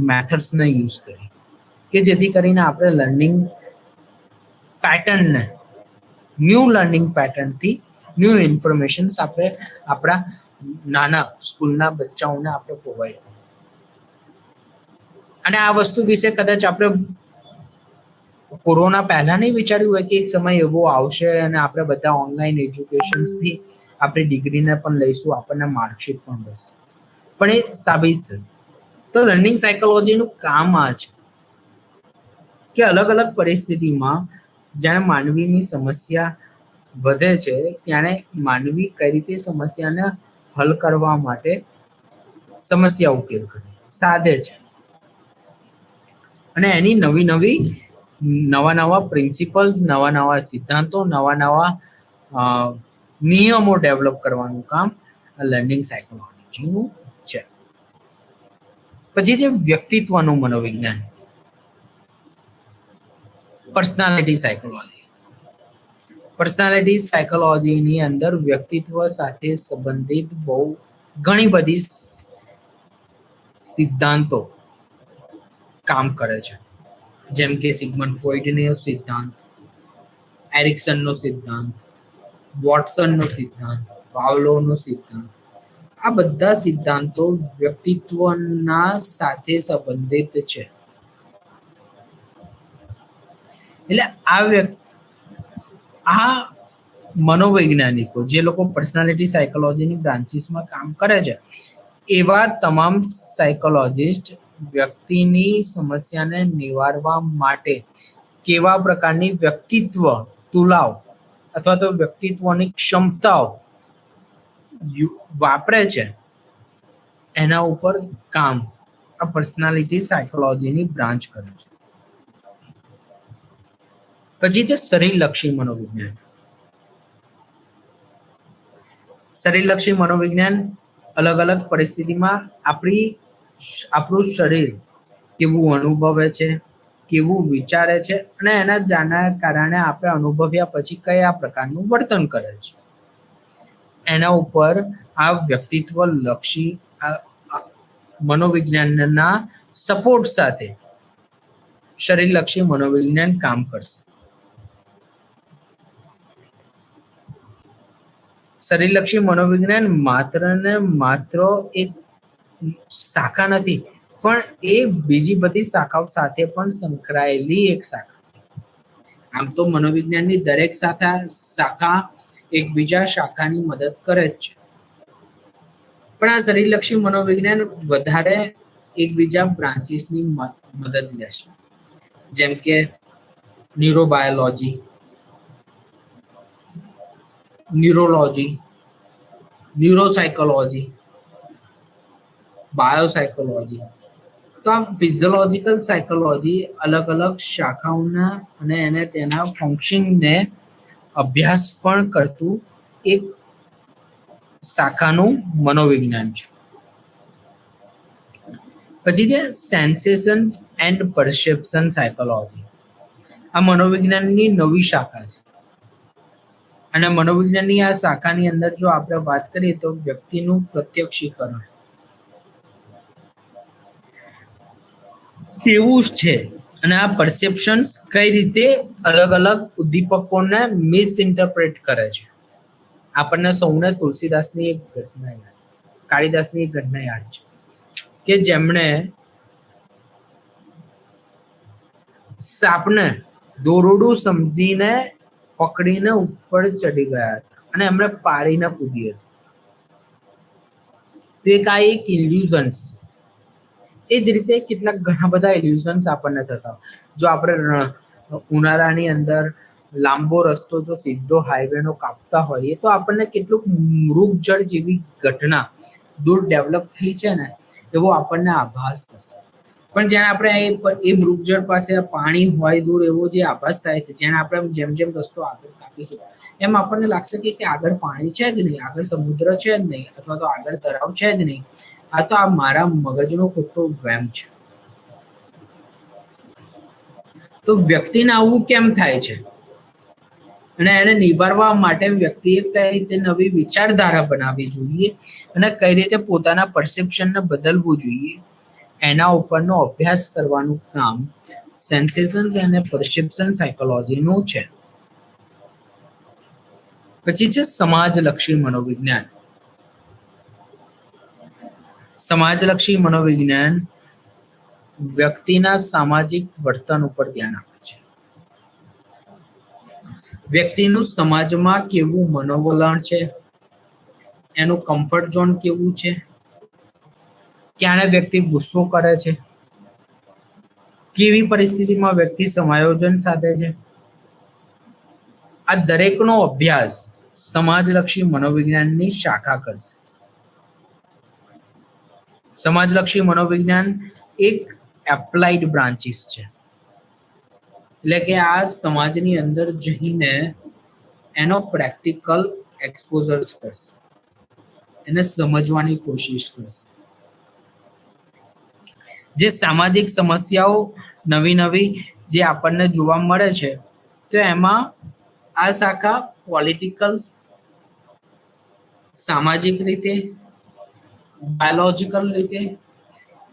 મેથડ્સને યુઝ કરી કે જેથી કરીને આપણે લર્નિંગ પેટર્નને, ન્યૂ લર્નિંગ પેટર્નથી ન્યૂ ઇન્ફોર્મેશન્સ આપણે આપણા નાના સ્કૂલના બચ્ચાઓને આપણે પ્રોવાઈડ કરીએ. અને આ વસ્તુ વિશે કદાચ આપણે કોરોના પહેલા નહીં વિચાર્યું હોય કે એક સમય એવો આવશે અને આપણે બધા ઓનલાઈન એજ્યુકેશન્સથી આપણી ડિગ્રીને પણ લઈશું, આપણને માર્કશીટ પણ મળશે, પણ એ સાબિત થયું. તો લર્નિંગ સાયકોલોજીનું કામ આ છે કે અલગ અલગ પરિસ્થિતિમાં જ્યારે માનવીની સમસ્યા વધે છે ત્યારે માનવી કઈ રીતે સમસ્યાને હલ કરવા માટે સમસ્યા ઉકેલ કરે, સાધે છે અને એની નવા નવા પ્રિન્સિપલ્સ, નવા નવા સિદ્ધાંતો, નવા નવા નિયમો ડેવલપ કરવાનું કામ લર્નિંગ સાયકોલોજીનું છે. પછી જે વ્યક્તિત્વનું મનોવિજ્ઞાન, પર્સનાલિટી સાયકોલોજી. પર્સનાલિટી સાયકોલોજીની અંદર વ્યક્તિત્વ સાથે સંબંધિત બહુ ઘણી બધી સિદ્ધાંતો કામ કરે છે, જેમ કે સિગમન્ડ ફ્રોઈડનો સિદ્ધાંત, એરિક્સનનો સિદ્ધાંત, વોટસનનો સિદ્ધાંત, પાવલોવનો સિદ્ધાંત. આ બધા સિદ્ધાંતો વ્યક્તિત્વના સાથે સંબંધિત છે. એટલે આ મનોવૈજ્ઞાનિકો જે લોકો પર્સનાલિટી સાયકોલોજીની બ્રાન્ચીસમાં કામ કરે છે, એવા તમામ સાયકોલોજિસ્ટ વ્યક્તિની સમસ્યાને નિવારવા માટે કેવા પ્રકારની વ્યક્તિત્વ તુલાવ અથવા તો વ્યક્તિત્વની ક્ષમતાઓ વાપરે છે એના ઉપર કામ આ પર્સનાલિટી સાયકોલોજીની બ્રાન્ચ કરે છે. પછી છે શરીરલક્ષી મનોવિજ્ઞાન. શરીરલક્ષી મનોવિજ્ઞાન અલગ અલગ પરિસ્થિતિમાં આપણું શરીર કેવું અનુભવે છે, કેવું વિચારે છે અને એના જાણના કારણે આપણે અનુભવ્યા પછી કયા પ્રકારનું વર્તન કરે છે, એના ઉપર આ વ્યક્તિત્વ લક્ષી મનોવિજ્ઞાનના સપોર્ટ સાથે શરીરલક્ષી મનોવિજ્ઞાન કામ કરશે. શરીરલક્ષી મનોવિજ્ઞાન માત્ર ને માત્ર એક શાખા નથી, પણ એ બીજી બધી શાખાઓ સાથે પણ સંકળાયેલી એક શાખા. આમ તો મનોવિજ્ઞાનની દરેક શાખા એકબીજા શાખાની મદદ કરે જ છે, પણ આ શરીરલક્ષી મનોવિજ્ઞાન વધારે એકબીજા બ્રાન્ચીસની મદદ લે છે, જેમ કે ન્યુરોબાયોલોજી, ન્યુરોલોજી, ન્યુરોસાયકોલોજી, બાયોસાયકોલોજી. તો આ ફિઝિયોલોજીકલ સાયકોલોજી અલગ અલગ શાખાઓના અને એને તેના ફંક્શનને અભ્યાસ પણ કરતું એક શાખાનું મનોવિજ્ઞાન છે. પછી છે સેન્સેશન્સ એન્ડ પરસેપ્શન સાયકોલોજી. આ મનોવિજ્ઞાનની નવી શાખા છે અને મનોવિજ્ઞાનની આ શાખાની અંદર જો આપણે વાત કરીએ તો વ્યક્તિનું પ્રત્યક્ષીકરણ કેવું છે અને આ પરસેપ્શન્સ કઈ રીતે અલગ અલગ ઉદ્દીપકોને મિસઇન્ટરપ્રેટ કરે છે. આપણને સૌને તુલસીદાસની એક ઘટના યાદ, કાળિદાસની એક ઘટના યાદ છે કે જેમણે સાપને દોરડું સમજીને પકડીને ઉપર ચડી ગયા હતા અને એમણે પારીને કૂદી હતી. તો એક ઇલ્યુઝન્સ. એ જ રીતે કેટલાક ઘણા બધા ઇલ્યુઝન્સ આપણને થતા. જો આપણે ઉનાળાની અંદર લાંબો રસ્તો જો સીધો હાઈવેનો કાપતા હોઈએ તો આપણને કેટલુંક મૃગજળ જેવી ઘટના દૂર ડેવલપ થઈ છે ને એવો આપણને આભાસ થશે. પણ જ્યારે આપણે એ મૃગજળ પાસે પાણી હોય દૂર એવો જે આભાસ થાય છે, જેને આપણે જેમ જેમ રસ્તો આગળ કાપીશું એમ આપણને લાગશે કે આગળ પાણી છે જ નહીં, આગળ સમુદ્ર છે જ નહીં, અથવા તો આગળ તળાવ છે જ નહીં. આ તો આ મારા મગજનો ખોટો વહેમ છે. તો વ્યક્તિને આવું કેમ થાય છે અને એને નિવારવા માટે વ્યક્તિએ કઈ રીતે નવી વિચારધારા બનાવવી જોઈએ અને કઈ રીતે પોતાના પરસેપ્શનને બદલવું જોઈએ, એના ઉપરનો અભ્યાસ કરવાનું કામ સેન્સેશન્સ અને પરસેપ્શન સાયકોલોજીનું છે. પછી છે સમાજલક્ષી મનોવિજ્ઞાન. સમાજલક્ષી મનોવિજ્ઞાન વ્યક્તિના સામાજિક વર્તન ઉપર ધ્યાન આપે છે. વ્યક્તિનું સમાજમાં કેવું મનોવલણ છે, એનું કમ્ફર્ટ ઝોન કેવું છે, ક્યારે વ્યક્તિ ગુસ્સો કરે છે, કેવી પરિસ્થિતિમાં વ્યક્તિ સમાયોજન સાધે છે. આ દરેકનો અભ્યાસ સમાજલક્ષી મનોવિજ્ઞાનની શાખા કરશે. સમાજલક્ષી મનોવિજ્ઞાન એક એપ્લાઇડ બ્રાન્ચીસ છે, એટલે કે આ સમાજની અંદર જઈને એનો પ્રેક્ટિકલ એક્સપોઝર્સ કરશે, એને સમજવાની કોશિશ કરશે. જે સામાજિક સમસ્યાઓ નવી નવી જે આપણને જોવા મળે છે તો એમાં આ શાખા પોલિટિકલ, સામાજિક રીતે, બાયોલોજીકલ રીતે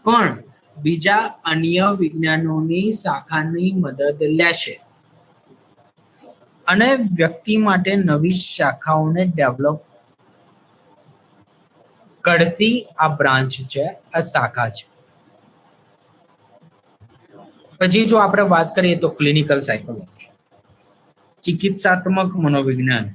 પણ બીજા અન્ય વિજ્ઞાનોની શાખાની મદદ લેશે અને વ્યક્તિ માટે નવી શાખાઓને ડેવલપ કરતી આ બ્રાન્ચ છે, આ શાખા છે. પછી જો આપણે વાત કરીએ તો ક્લિનિકલ સાયકોલોજી, ચિકિત્સાત્મક મનોવિજ્ઞાન.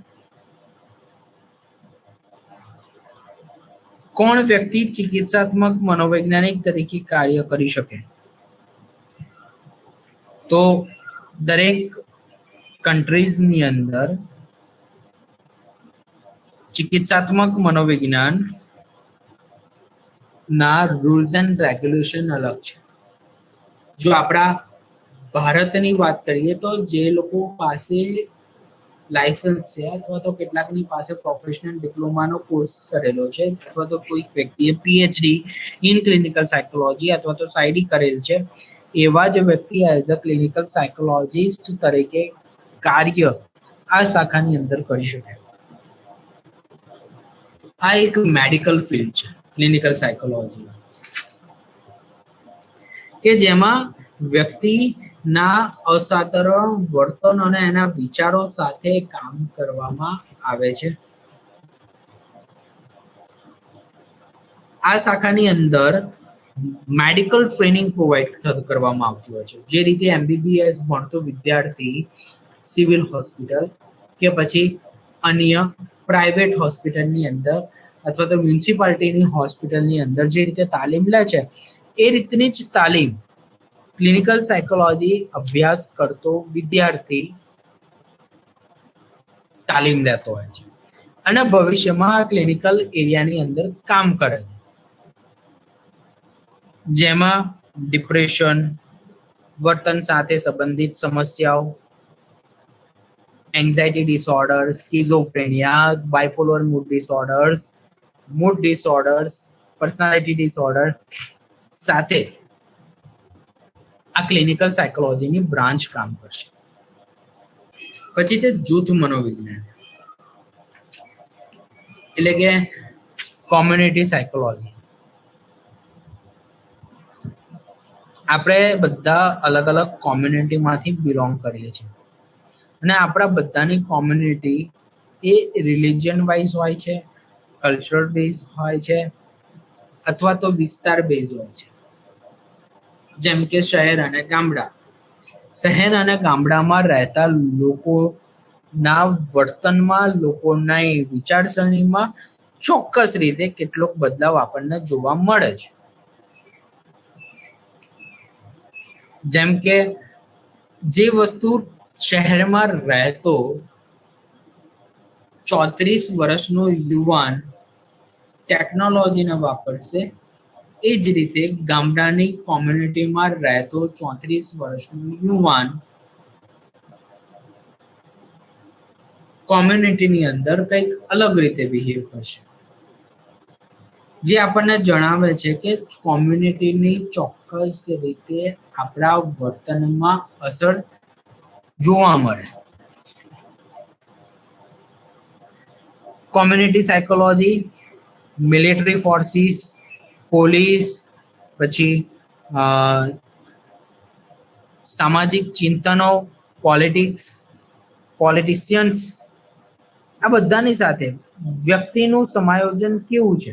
કોણ વ્યક્તિ ચિકિત્સાત્મક મનોવૈજ્ઞાનિક તરીકે કાર્ય કરી શકે? તો દરેક કન્ટ્રીઝની અંદર ચિકિત્સાત્મક મનોવિજ્ઞાન ના રૂલ્સ એન્ડ રેગ્યુલેશન અલગ છે. જો આપણા ભારતની વાત કરીએ તો જે લોકો પાસે લાયસન્સ છે અથવા તો કેટલાકની પાસે પ્રોફેશનલ ડિપ્લોમાનો કોર્સ કરેલો છે અથવા તો કોઈ વ્યક્તિએ પીએચડી ઇન ક્લિનિકલ સાયકોલોજી અથવા તો સાયડી કરેલ છે, એવા જ વ્યક્તિ એઝ અ ક્લિનિકલ સાયકોલોજીસ્ટ તરીકે કાર્ય આ શાખાની અંદર કરી શકે. આ એક મેડિકલ ફિલ્ડ છે ક્લિનિકલ સાયકોલોજી, કે જેમાં વ્યક્તિના અસાધારણ વર્તન અને એના વિચારો સાથે કામ કરવામાં આવે છે. આ શાખાની અંદર મેડિકલ ટ્રેનિંગ પ્રોવાઈડ કરવામાં આવતી હોય છે. જે રીતે એમબીબીએસ ભણતો વિદ્યાર્થી સિવિલ હોસ્પિટલ કે પછી અન્ય પ્રાઇવેટ હોસ્પિટલની અંદર અથવા તો મ્યુનિસિપાલિટીની હોસ્પિટલની અંદર જે રીતે તાલીમ લે છે, એ રીતની જ તાલીમ ક્લિનિકલ સાયકોલોજી અભ્યાસ કરતો વિદ્યાર્થી તાલીમ લેતો હોય છે અને ભવિષ્યમાં ક્લિનિકલ એરિયાની અંદર કામ કરે છે, જેમાં ડિપ્રેશન, વર્તન સાથે સંબંધિત સમસ્યાઓ, anxiety disorders, schizophrenia, bipolar mood disorders, personality disorder સાથે આ ક્લિનિકલ સાયકોલોજીની બ્રાન્ચ કામ કરશે. પછી છે જૂથ મનોવિજ્ઞાન, એટલે કે કોમ્યુનિટી સાયકોલોજી. આપણે બધા અલગ અલગ કોમ્યુનિટીમાંથી બિલોંગ કરીએ છીએ અને આપણા બધાની કોમ્યુનિટી એ રિલિજન વાઇઝ હોય છે, કલ્ચરલ બેઝ હોય છે અથવા તો વિસ્તાર બેઝ હોય છે. જેમ કે શહેર અને ગામડા. શહેર અને ગામડામાં રહેતા લોકોના વર્તનમાં, લોકોના વિચારસરણીમાં ચોક્કસ રીતે કેટલોક બદલાવ આપણને જોવા મળે છે. જેમ કે જે વસ્તુ શહેરમાં રહેતો 34 વર્ષનો યુવાન ટેકનોલોજીને વાપરશે, એ જ રીતે ગામડાની કોમ્યુનિટીમાં રહેતો 34 વર્ષનો યુવાન કોમ્યુનિટીની અંદર કંઈક અલગ રીતે બિહેવ કરશે, જે આપણને જણાવે છે કે કોમ્યુનિટીની ચોક્કસ રીતે આપણા વર્તનમાં અસર જોવા મળે. Community psychology, military forces, police, પછી સામાજિક ચિંતનો, પોલિટિશિયન્સ, આ બધાની સાથે વ્યક્તિનું સમાયોજન કેવું છે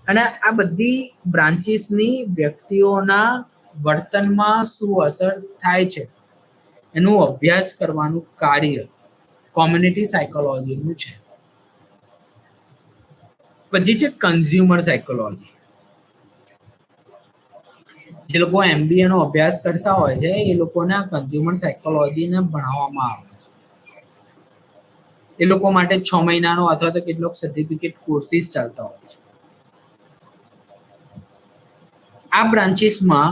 અને આ બધી બ્રાન્ચીસની વ્યક્તિઓના વર્તનમાં શું અસર થાય છે એનું અભ્યાસ કરવાનું કાર્ય કોમ્યુનિટી સાયકોલોજીનું છે. પછી છે કન્ઝ્યુમર સાયકોલોજી. જે લોકો એમબીએ નો અભ્યાસ કરતા હોય છે, એ લોકોને કન્ઝ્યુમર સાયકોલોજીને ભણાવવામાં આવે છે. એ લોકો માટે 6 મહિનાનો અથવા તો કેટલોક સર્ટિફિકેટ કોર્સિસ ચાલતા હોય છે. આ બ્રાન્ચીસમાં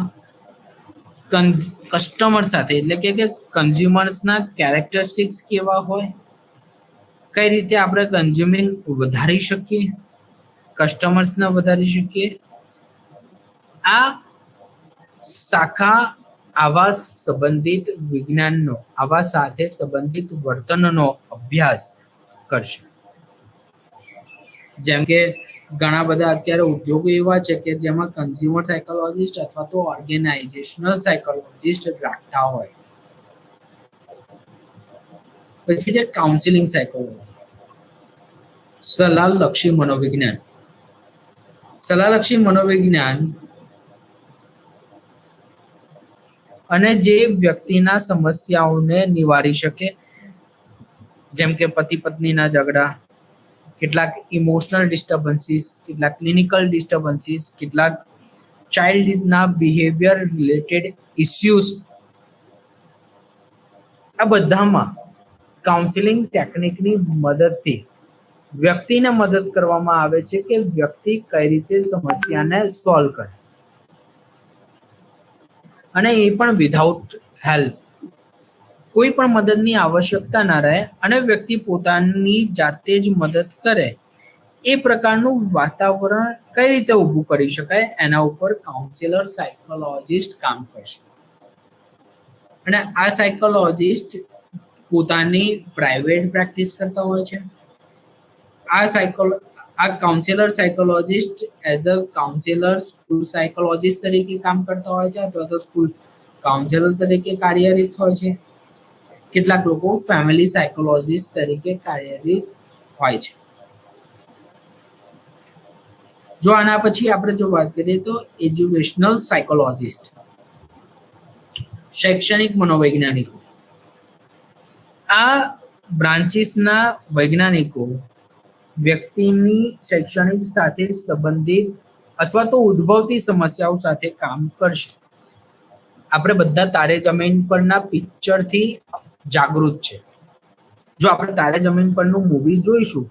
કસ્ટમર સાથે, એટલે કે કન્ઝ્યુમર્સના કેરેક્ટરિસ્ટિક્સ કેવા હોય, કઈ રીતે આપણે કન્ઝ્યુમિંગ વધારી શકીએ, કસ્ટમર્સને વધારી શકીએ, આ શાખા આવા સંબંધિત વિજ્ઞાનનો, આવા સાથે સંબંધિત વર્તનનો અભ્યાસ કરશે. જેમ કે ઘણા બધા અત્યારે ઉદ્યોગો એવા છે કે જેમાં કન્ઝ્યુમર સાયકોલોજીસ્ટ અથવા તો ઓર્ગેનાઇઝેશનલ સાયકોલોજીસ્ટ રાખતા હોય. પછી છે કાઉન્સિલિંગ સાયકોલોજી, સલાહલક્ષી મનોવિજ્ઞાન. સલાહલક્ષી મનોવિજ્ઞાન અને જે વ્યક્તિના સમસ્યાઓને નિવારી શકે, જેમ કે પતિ પત્નીના ઝઘડા, કેટલાક ઇમોશનલ ડિસ્ટર્બન્સીસ, કેટલાક ક્લિનિકલ ડિસ્ટર્બન્સીસ, કેટલાક ચાઇલ્ડના બિહેવિયર રિલેટેડ ઇસ્યુઝ, આ બધામાં કાઉન્સિલિંગ ટેકનિકની મદદથી વ્યક્તિને મદદ કરવામાં આવે છે કે વ્યક્તિ કઈ રીતે સમસ્યાને સોલ્વ કરે, અને એ પણ વિધાઉટ હેલ્પ. કોઈ પણ મદદની આવશ્યકતા ના રહે અને વ્યક્તિ પોતાની જાતે જ મદદ કરે, એ પ્રકારનું વાતાવરણ કઈ રીતે ઊભું કરી શકાય, એના ઉપર કાઉન્સિલર સાયકોલોજીસ્ટ કામ કરશે. અને આ સાયકોલોજીસ્ટ પોતાની પ્રાઇવેટ પ્રેક્ટિસ કરતા હોય છે. આ counsellor psychologist as a counsellor school psychologist તરીકે કામ કરતા હોય છે, અથવા તો સ્કૂલ કાઉન્સિલર તરીકે કાર્યરત હોય છે. કેટલાક લોકો ફેમિલી સાયકોલોજીસ્ટ તરીકે કાર્યરત હોય છે. જો આના પછી આપણે જો વાત કરીએ તો એજ્યુકેશનલ સાયકોલોજીસ્ટ, શૈક્ષણિક મનોવૈજ્ઞાનિકો. આ બ્રાન્ચીસના વૈજ્ઞાનિકો વ્યક્તિની શૈક્ષણિક સાથે સંબંધિત અથવા તો ઉદ્ભવતી સમસ્યાઓ સાથે કામ કરશે. આપણે બધા તારે જમીન પરના પિક્ચરથી જાગૃત છે. જો આપણે તારે જમીન પરનું મૂવી જોઈશું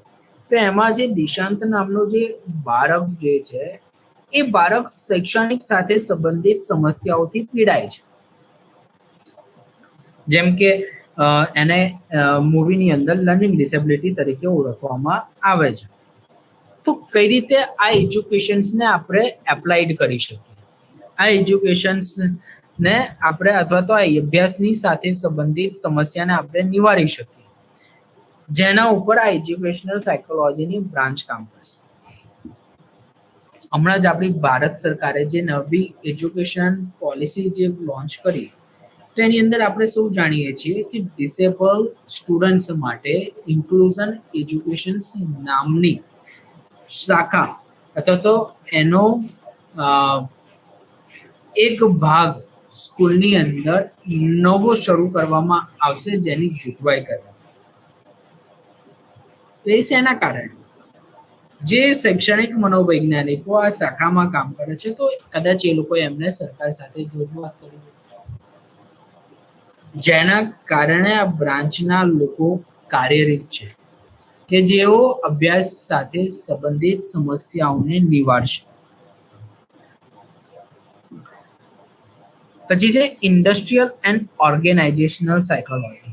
તો એમાં જે દિશાંત નામનો જે બાળક જે છે, એ બાળક શૈક્ષણિક સાથે સંબંધિત સમસ્યાઓથી પીડાય છે. જેમ કે એને મૂવીની અંદર લર્નિંગ ડિસેબિલિટી તરીકે ઓળખવામાં આવે છે. તો કઈ રીતે આ એજ્યુકેશન્સને આપણે એપ્લાઇડ કરી શકીએ, આ એજ્યુકેશન્સને આપણે અથવા તો આ અભ્યાસની સાથે સંબંધિત સમસ્યાને આપણે નિવારી શકીએ, જેના ઉપર આ એજ્યુકેશનલ સાયકોલોજીની બ્રાન્ચ કામ કરશે. હમણાં જ આપણી ભારત સરકારે જે નવી એજ્યુકેશન પોલિસી જે લોન્ચ કરી, તો એની અંદર આપણે શું જાણીએ છીએ કે ડિસેબલ સ્ટુડન્ટ્સ માટે ઇન્ક્લુઝન એજ્યુકેશન નામની શાખા અથવા તો એનો એક ભાગ સ્કૂલની અંદર નવો શરૂ કરવામાં આવશે, જેની જોગવાઈ કરવામાં. તો એ શેના કારણે? જે શૈક્ષણિક મનોવૈજ્ઞાનિકો આ શાખામાં કામ કરે છે, તો કદાચ એ લોકો એમને સરકાર સાથે રજૂઆત કરી, જેના કારણે આ બ્રાન્ચના લોકો કાર્યરત છે કે જેઓ અભ્યાસ સાથે સંબંધિત સમસ્યાઓને નિવારશે. પછી છે ઇન્ડસ્ટ્રીયલ એન્ડ ઓર્ગેનાઇઝેશનલ સાયકોલોજી.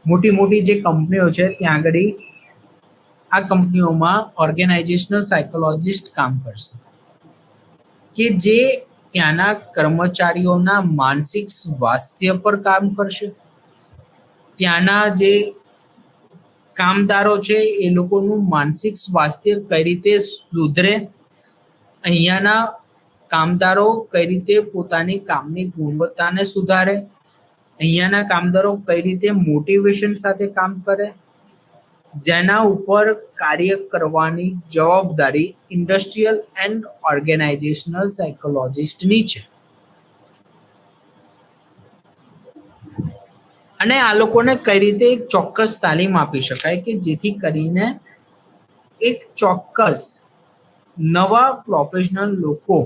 મોટી મોટી જે કંપનીઓ છે ત્યાં આગળ આ કંપનીઓમાં ઓર્ગેનાઇઝેશનલ સાયકોલોજીસ્ટ કામ કરશે કે જે ત્યાંના કર્મચારીઓના માનસિક સ્વાસ્થ્ય પર કામ કરશે. ત્યાંના જે કામદારો છે એ લોકોનું માનસિક સ્વાસ્થ્ય કઈ રીતે સુધરે, અહીંયાના કામદારો કઈ રીતે પોતાની કામની ગુણવત્તાને સુધારે, અહીંયાના કામદારો કઈ રીતે મોટિવેશન સાથે કામ કરે, જેના ઉપર કાર્ય કરવાની જવાબદારી ઇન્ડસ્ટ્રીયલ એન્ડ ઓર્ગેનાઇઝેશનલ સાયકોલોજીસ્ટની છે. અને આ લોકોને કઈ રીતે એક ચોક્કસ તાલીમ આપી શકાય કે જેથી કરીને એક ચોક્કસ નવા પ્રોફેશનલ લોકો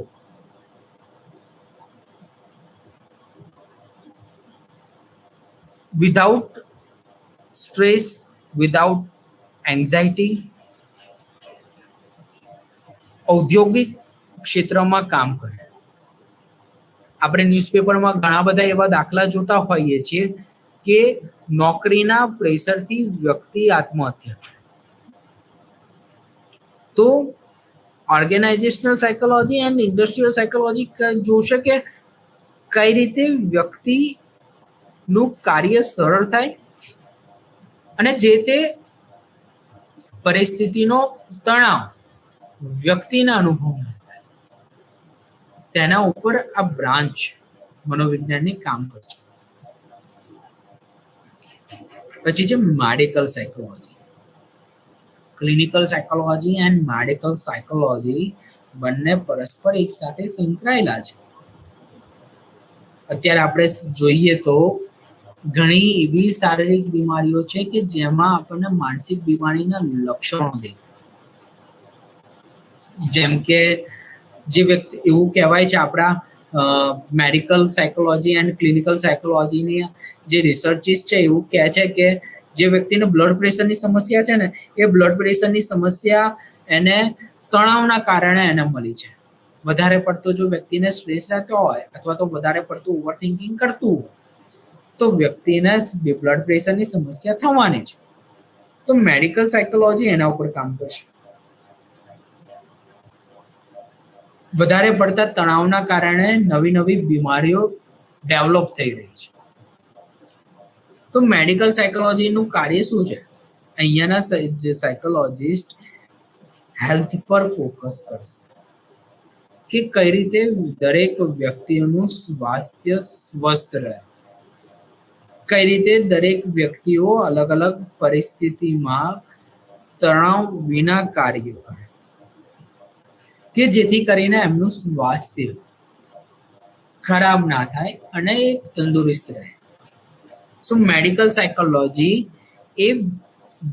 વિધાઉટ સ્ટ્રેસ, વિધાઉટ એન્ઝાઇટી ઔદ્યોગિક ક્ષેત્રમાં કામ કરે. આપણે ન્યૂઝપેપરમાં ઘણા બધા એવા દાખલા જોતા હોઈએ છીએ કે નોકરીના પ્રેશરથી વ્યક્તિ આત્મહત્યા કરે. તો organisational psychology and industrial psychology જોશે કે કઈ રીતે વ્યક્તિનું કાર્ય સરળ થાય અને જે તે પરિસ્થિતિનો તણાવ વ્યક્તિના અનુભવ ના થાય, તેના ઉપર આ બ્રાન્ચ મનોવિજ્ઞાનની કામ કરશે. પછી છે medical psychology. Clinical psychology and medical psychology બંને પરસ્પર એક સાથે સંકળાયેલા છે. અત્યારે આપણે જોઈએ તો ઘણી એવી શારીરિક બીમારીઓ છે કે જેમાં આપણને માનસિક બીમારીના લક્ષણો દેખાય. જેમ કે જે વ્યક્તિ, એવું કહેવાય છે આપણા મેડિકલ સાયકોલોજી એન્ડ ક્લિનિકલ સાયકોલોજીની જે રિસર્ચિસ છે એવું કહે છે કે જે વ્યક્તિને બ્લડ પ્રેશરની સમસ્યા છે ને, એ બ્લડ પ્રેશરની સમસ્યા એને તણાવના કારણે એને મળી છે. વધારે પડતો જો વ્યક્તિને સ્ટ્રેસ રહેતો હોય અથવા તો વધારે પડતું ઓવરથિંકિંગ કરતું હોય તો વ્યક્તિને બ્લડ પ્રેશરની સમસ્યા થવાની છે. તો મેડિકલ સાયકોલોજી એના ઉપર કામ કરશે. વધારે પડતા તણાવના કારણે નવી નવી બીમારીઓ ડેવલપ થઈ રહી છે. તો મેડિકલ સાયકોલોજીનું કાર્ય શું છે? અહીંયાના જે સાયકોલોજીસ્ટ હેલ્થ પર ફોકસ કરશે કે કઈ રીતે દરેક વ્યક્તિનું સ્વાસ્થ્ય સ્વસ્થ રહે, કઈ રીતે દરેક વ્યક્તિઓ અલગ અલગ પરિસ્થિતિમાં તણાવ વિના કાર્ય કરે કે જેથી કરીને એમનું સ્વાસ્થ્ય ખરાબ ના થાય અને એ તંદુરસ્ત રહે. સો મેડિકલ સાયકોલોજી એ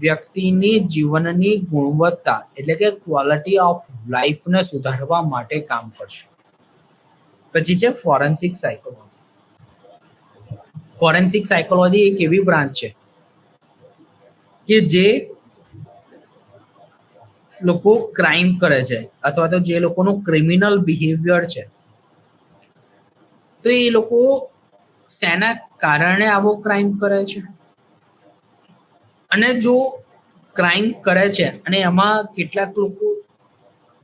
વ્યક્તિની જીવનની ગુણવત્તા એટલે કે ક્વોલિટી ઓફ લાઈફને સુધારવા માટે કામ કરશે. પછી છે ફોરેન્સિક સાયકોલોજી. ફોરેન્સિક સાયકોલોજી એક એવી બ્રાન્ચ છે કે જે લોકો ક્રાઇમ કરે છે અથવા તો જે લોકોનું ક્રિમિનલ બિહેવિયર છે, તો એ લોકો શેના કારણે આવો ક્રાઇમ કરે છે, અને જો ક્રાઇમ કરે છે અને એમાં કેટલાક લોકો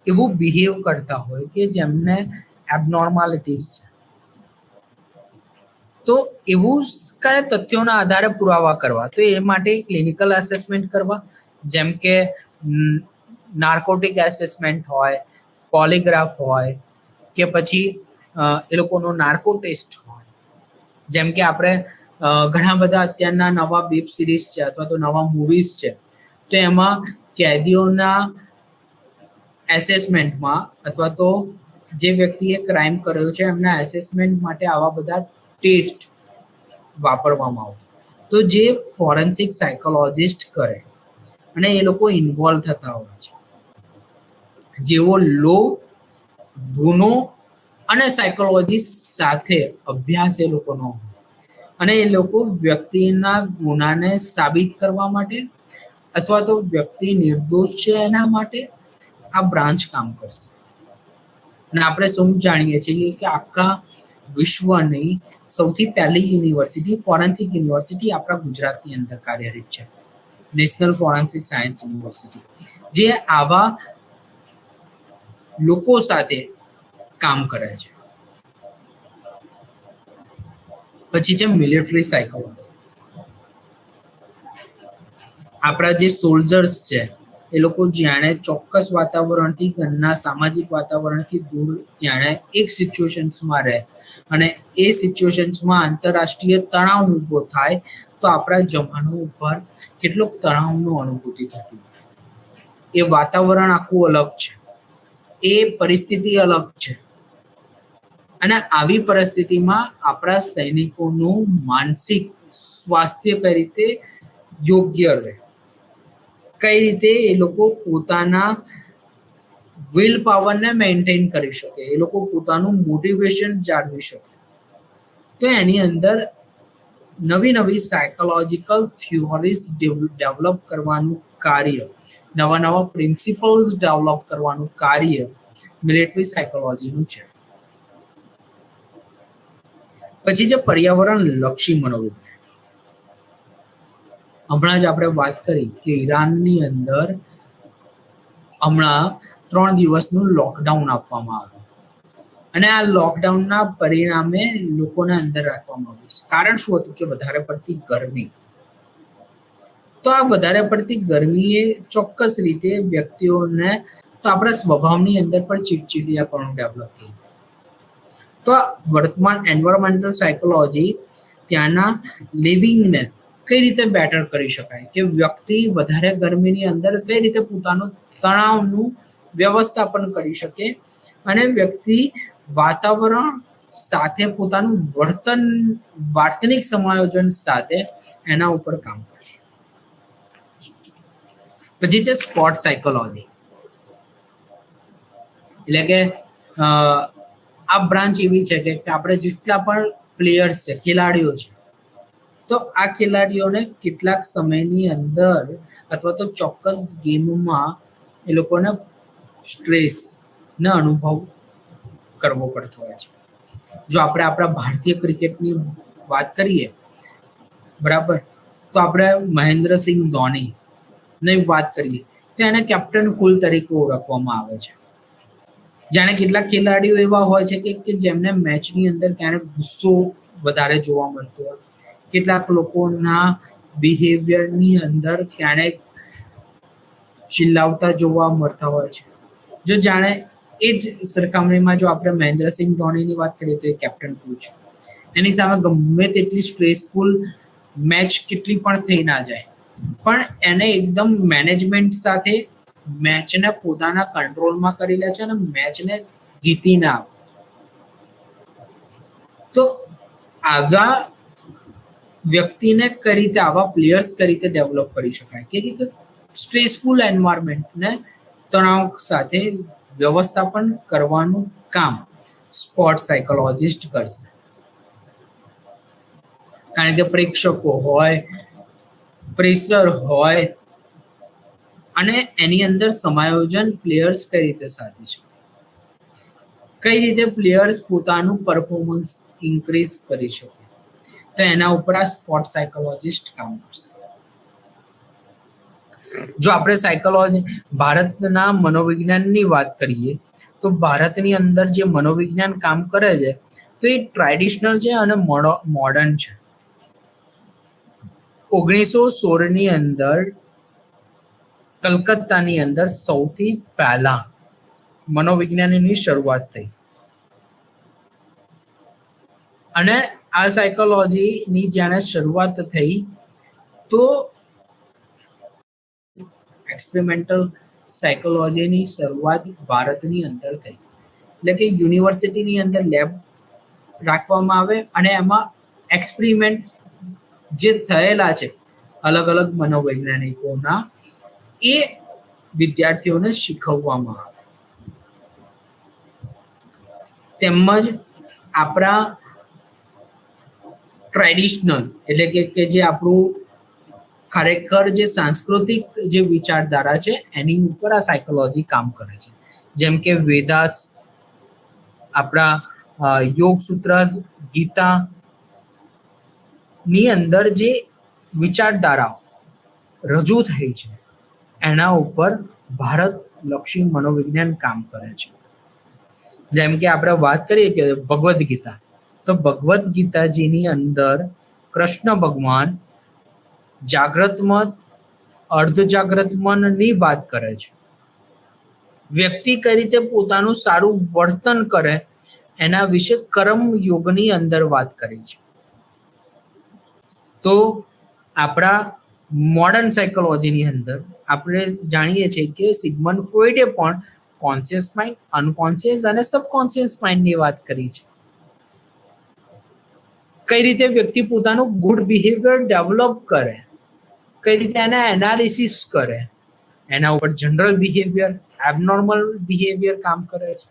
એવું બિહેવ કરતા હોય કે જેમને એબનોર્માલિટીઝ છે, તો એવું કયા તથ્યોના આધારે પુરાવા કરવા? તો એ માટે ક્લિનિકલ એસેસમેન્ટ કરવા, જેમ કે નાર્કોટિક એસેસમેન્ટ હોય, પોલીગ્રાફ હોય, કે પછી એ લોકોનો નાર્કો ટેસ્ટ હોય. જેમ કે આપણે ઘણા બધા અત્યારના નવા વેબ સિરીઝ છે અથવા તો નવા મૂવીઝ છે, તો એમાં કેદીઓના એસેસમેન્ટમાં અથવા તો જે વ્યક્તિએ ક્રાઇમ કર્યો છે એમના એસેસમેન્ટ માટે આવા બધા ટેસ્ટ વાપરવામાં આવતા. તો જે ફોરેન્સિક સાયકોલોજીસ્ટ કરે અને એ લોકો ઇન્વોલ્વ થતા હોય છે, જેવો લો, ગુનો અને સાયકોલોજી સાથે અભ્યાસ એ લોકોનો હોય, અને એ લોકો વ્યક્તિના ગુનાને સાબિત કરવા માટે અથવા તો વ્યક્તિ નિર્દોષ છે એના માટે આ બ્રાન્ચ કામ કરશે. અને આપણે શું જાણીએ છીએ કે આખા વિશ્વની સૌથી પહેલી યુનિવર્સિટી ફોરેન્સિક યુનિવર્સિટી આપણા ગુજરાતની અંદર કાર્યરત છે, નેશનલ ફોરેન્સિક સાયન્સ યુનિવર્સિટી, જે આવા લોકો સાથે કામ કરે છે. પછી છે મિલિટરી સાયકોલોજી. આપણા જે સોલ્જર્સ છે એ લોકો જાણે ચોક્કસ વાતાવરણથી, ઘરના સામાજિક વાતાવરણથી દૂર જાણે એક સિચ્યુએશન્સમાં રહે અને એ સિચ્યુએશન્સમાં આંતરરાષ્ટ્રીય તણાવ ઊભો થાય તો આપણા જવાનો ઉપર કેટલોક તણાવનો અનુભૂતિ થતી હોય. એ વાતાવરણ આખું અલગ છે, એ પરિસ્થિતિ અલગ છે, અને આવી પરિસ્થિતિમાં આપણા સૈનિકોનું માનસિક સ્વાસ્થ્ય કઈ રીતે યોગ્ય રહે, કઈ રીતે એ લોકો પોતાના વિલ પાવરને મેન્ટેન કરી શકે, એ લોકો પોતાનું મોટિવેશન જાળવી શકે. તો એની અંદર નવી નવી સાયકોલોજીકલ થિયોરીઝ ડેવલપ કરવાનું કાર્ય, નવા નવા પ્રિન્સિપલ્સ ડેવલપ કરવાનું કાર્ય મિલિટરી સાયકોલોજીનું છે. પછી જે પર્યાવરણ લક્ષી મનોવિજ્ઞાન. હમણાં જ આપણે વાત કરી કે ઈરાનની અંદર હમણાં 3 દિવસનું લોકડાઉન આપવામાં આવ્યું અને આ લોકડાઉનના પરિણામે લોકોને અંદર રાખવામાં આવ્યું છે. કારણ શું હતું કે વધારે પડતી ગરમી. તો આ વધારે પડતી ગરમીએ ચોક્કસ રીતે વ્યક્તિઓને તો આપણા સ્વભાવની અંદર પણ ચીડચીડિયાપણું ડેવલપ થઈ જાય. તો વર્તમાન એન્વાયરમેન્ટલ સાયકોલોજી ત્યાંના લિવિંગને કઈ રીતે બેટર કરી શકાય, કે વ્યક્તિ વધારે ગરમીની અંદર કઈ રીતે પોતાનું તણાવનું વ્યવસ્થાપન કરી શકે અને વ્યક્તિ વાતાવરણ સાથે પોતાનું વર્તનિક સમાયોજન સાથે એના ઉપર કામ કરશે. પછી છે સ્પોર્ટ સાયકોલોજી, એટલે કે આ બ્રાન્ચ એવી છે કે આપણે જેટલા પણ પ્લેયર્સ છે, ખેલાડીઓ છે, તો આ ખેલાડીઓને કેટલાક સમયની અંદર અથવા તો ચોક્કસ ગેમમાં એ લોકોને સ્ટ્રેસનો અનુભવ કરવો પડતો હોય છે. જો આપણે આપણા ભારતીય ક્રિકેટની વાત કરીએ, બરાબર, તો આપણે મહેન્દ્રસિંહ ધોનીની વાત કરીએ તો એને કેપ્ટન કુલ તરીકે ઓળખવામાં આવે છે. જાણે કેટલાક ખેલાડીઓ એવા હોય છે કે જેમને મેચની અંદર ક્યારેક ગુસ્સો વધારે જોવા મળતો હોય, કેટલાક લોકોના બિહેવિયરની અંદર ક્યારેક ચિલ્લાવતા જોવા મળતા હોય છે. જો જાણે એ જ સરખામણીમાં જો આપણે મહેન્દ્રસિંહ ધોનીની વાત કરીએ તો એ કેપ્ટન કુલ છે. એની સામે ગમે તેટલી સ્ટ્રેસફુલ મેચ કેટલી પણ થઈ ના જાય, પણ એને એકદમ મેનેજમેન્ટ સાથે મેચને પોતાના કંટ્રોલમાં કરી લે છે અને મેચને જીતીને આવે. તો આવા વ્યક્તિને કઈ રીતે, આવા પ્લેયર્સ કઈ રીતે ડેવલપ કરી શકાય કે સ્ટ્રેસફુલ એન્વાયરમેન્ટને તણાવ સાથે વ્યવસ્થાપન કરવાનું કામ સ્પોર્ટ સાયકોલોજીસ્ટ કરશે. કારણ કે પ્રેક્ષકો હોય, પ્રેશર હોય અને એની અંદર સમાયોજન પ્લેયર્સ કઈ રીતે સાધી છે, કઈ રીતે પ્લેયર્સ પોતાનું પરફોર્મન્સ ઇન્ક્રીઝ કરી શકે, તો એના ઉપર આ સ્પોર્ટ સાયકોલોજીસ્ટ કામ કરશે. જો આપણે સાયકોલોજી ભારતના મનોવિજ્ઞાનની વાત કરીએ તો ભારતની અંદર જે મનોવિજ્ઞાન કામ કરે છે તો એ ટ્રેડિશનલ છે અને મોડર્ન છે. 1916ની અંદર કલકત્તાની અંદર સૌથી પહેલા મનોવિજ્ઞાનની શરૂઆત થઈ અને આ સાયકોલોજીની જ્યારે શરૂઆત થઈ તો એક્સપેરિમેન્ટલ સાયકોલોજીની શરૂઆત ભારતની અંદર થઈ. એટલે કે યુનિવર્સિટીની અંદર લેબ રાખવામાં આવે અને એમાં એક્સપેરિમેન્ટ જે થયેલા છે અલગ અલગ મનોવૈજ્ઞાનિકોના, એ વિદ્યાર્થીઓને શીખવવામાં આવે. તેમજ આપણા ટ્રેડિશનલ એટલે કે જે આપણું ખરેખર જે સાંસ્કૃતિક જે વિચારધારા છે એની ઉપર આ સાયકોલોજી કામ કરે છે. જેમ કે વેદાસ, આપણા યોગ સૂત્રાસ, ગીતા ની અંદર જે વિચારધારાઓ રજૂ થઈ છે એના ઉપર ભારતલક્ષી મનોવિજ્ઞાન કામ કરે છે. જેમ કે આપણે વાત કરીએ કે ભગવદ્ ગીતા, તો ભગવદ્ ગીતાજીની અંદર કૃષ્ણ ભગવાન જાગ્રત મન, અર્ધ જાગ્રત મનની વાત કરે છે. વ્યક્તિ કઈ રીતે પોતાનું સારું વર્તન કરે એના વિશે કર્મ યોગની અંદર વાત કરી છે. તો આપણા મોડર્ન સાયકોલોજીની અંદર આપણે જાણીએ છીએ કે સિગ્મન્ડ ફ્રોઈડે પણ કોન્શિયસ માઇન્ડ, અનકોન્શિયસ અને સબકોન્શિયસ માઇન્ડની વાત કરી છે. કઈ રીતે વ્યક્તિ પોતાનું ગુડ બિહેવિયર ડેવલપ કરે, કઈ રીતે એના એનાલિસિસ કરે, એના ઉપર જનરલ બિહેવિયર, એબનોર્મલ બિહેવિયર કામ કરે છે.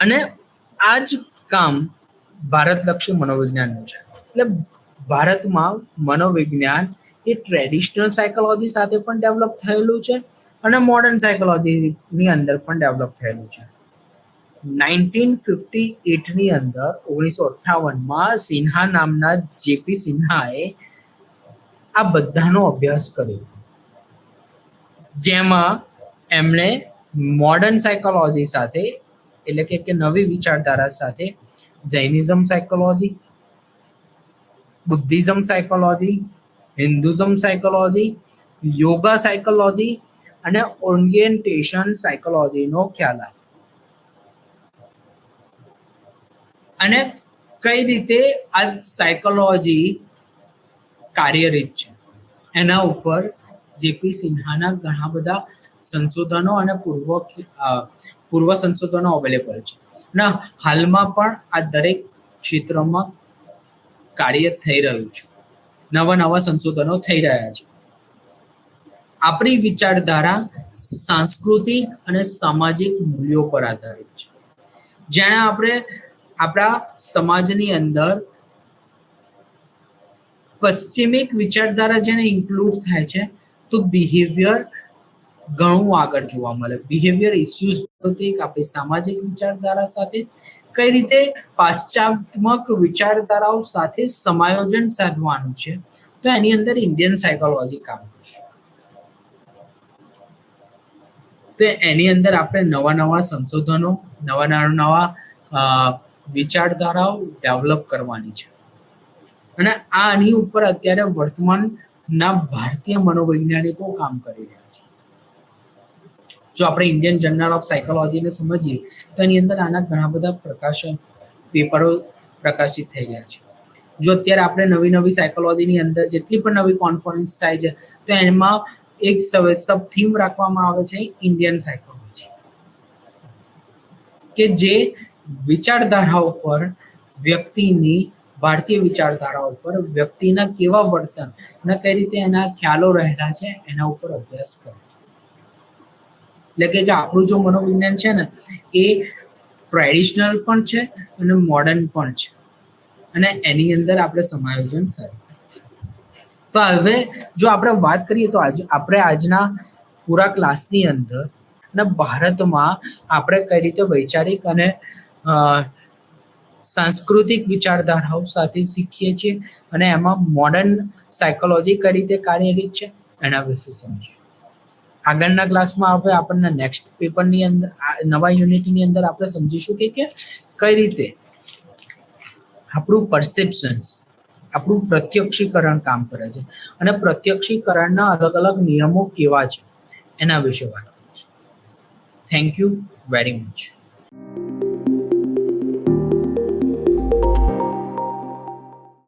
અને આ જ કામ ભારતલક્ષી મનોવિજ્ઞાનનું છે. એટલે ભારતમાં મનોવિજ્ઞાન એ ટ્રેડિશનલ સાયકોલોજી સાથે પણ ડેવલપ થયેલું છે અને મોડર્ન સાયકોલોજીની અંદર પણ ડેવલપ થયેલું છે. 1958ની અંદર 1958માં સિન્હા નામના જેપી સિન્હાએ આ બધાનો અભ્યાસ કર્યો, જેમાં એમણે મોડર્ન સાયકોલોજી સાથે એટલે કે નવી વિચારધારા સાથે Jainism psychology, Buddhism psychology, Hinduism psychology, yoga psychology અને ઓરિએન્ટેશન સાયકોલોજીનો ખ્યાલ આવે અને કઈ રીતે આ સાયકોલોજી કાર્યરત છે એના ઉપર જેપી સિન્હાના ઘણા બધા સંશોધનો અને પૂર્વ સંશોધનો અવેલેબલ છે ના હાલમાં પણ આ દરેક ક્ષેત્રમાં કાર્ય થઈ રહ્યું છે, નવા નવા સંશોધનો થઈ રહ્યા છે. આપણી વિચારધારા સાંસ્કૃતિક અને સામાજિક મૂલ્યો પર આધારિત છે. જેને આપણે આપણા સમાજની અંદર પશ્ચિમિક વિચારધારા જેને ઇન્ક્લુડ થાય છે તો બિહેવિયર ઘણું આગળ જોવા મળે. બિહેવિયર ઇસ્યુઝ આપણી સામાજિક વિચારધારા સાથે કઈ રીતે પાશ્ચાત્યત્મક વિચારધારાઓ સાથે સમાયોજન સાધવાનું છે તો એની અંદર ઇન્ડિયન સાયકોલોજી કામ કરશે. તો એની અંદર આપણે નવા નવા સંશોધનો, નવા વિચારધારાઓ ડેવલપ કરવાની છે અને આની ઉપર અત્યારે વર્તમાનના ભારતીય મનોવૈજ્ઞાનિકો કામ કરી રહ્યા છે. જો આપણે ઇન્ડિયન જર્નલ ઓફ સાયકોલોજીને સમજીએ તો એની અંદર આના ઘણા બધા પેપરો પ્રકાશિત થઈ ગયા છે. જો અત્યારે આપણે નવી સાયકોલોજીની અંદર જેટલી પણ નવી કોન્ફરન્સ થાય છે તો એમાં એક સબ થીમ રાખવામાં આવે છે ઇન્ડિયન સાયકોલોજી, કે જે વિચારધારાઓ પર વ્યક્તિની ભારતીય વિચારધારાઓ પર વ્યક્તિના કેવા વર્તન અને કઈ રીતે એના ખ્યાલો રહેલા છે એના ઉપર અભ્યાસ કરે. એટલે કે આપણું જો મનોવિજ્ઞાન છે ને એ ટ્રેડિશનલ પણ છે અને મોડર્ન પણ છે અને એની અંદર આપણે સમાયોજન સાધવું. તો હવે જો આપણે વાત કરીએ તો આપણે આજના પૂરા ક્લાસની અંદર અને ભારતમાં આપણે કઈ રીતે વૈચારિક અને સાંસ્કૃતિક વિચારધારાઓ સાથે શીખીએ છીએ અને એમાં મોડર્ન સાયકોલોજી કઈ રીતે કાર્યરત છે એના વિશે સમજીએ. આગળના ક્લાસમાં હવે આપણને નેક્સ્ટ પેપરની અંદર નવા યુનિટની અંદર આપણે સમજીશું કે કઈ રીતે આપણું પરસેપ્શન્સ, આપણું પ્રત્યક્ષીકરણ કામ કરે છે અને પ્રત્યક્ષીકરણના અલગ અલગ નિયમો કેવા છે એના વિશે વાત કરીશું. Thank you very much.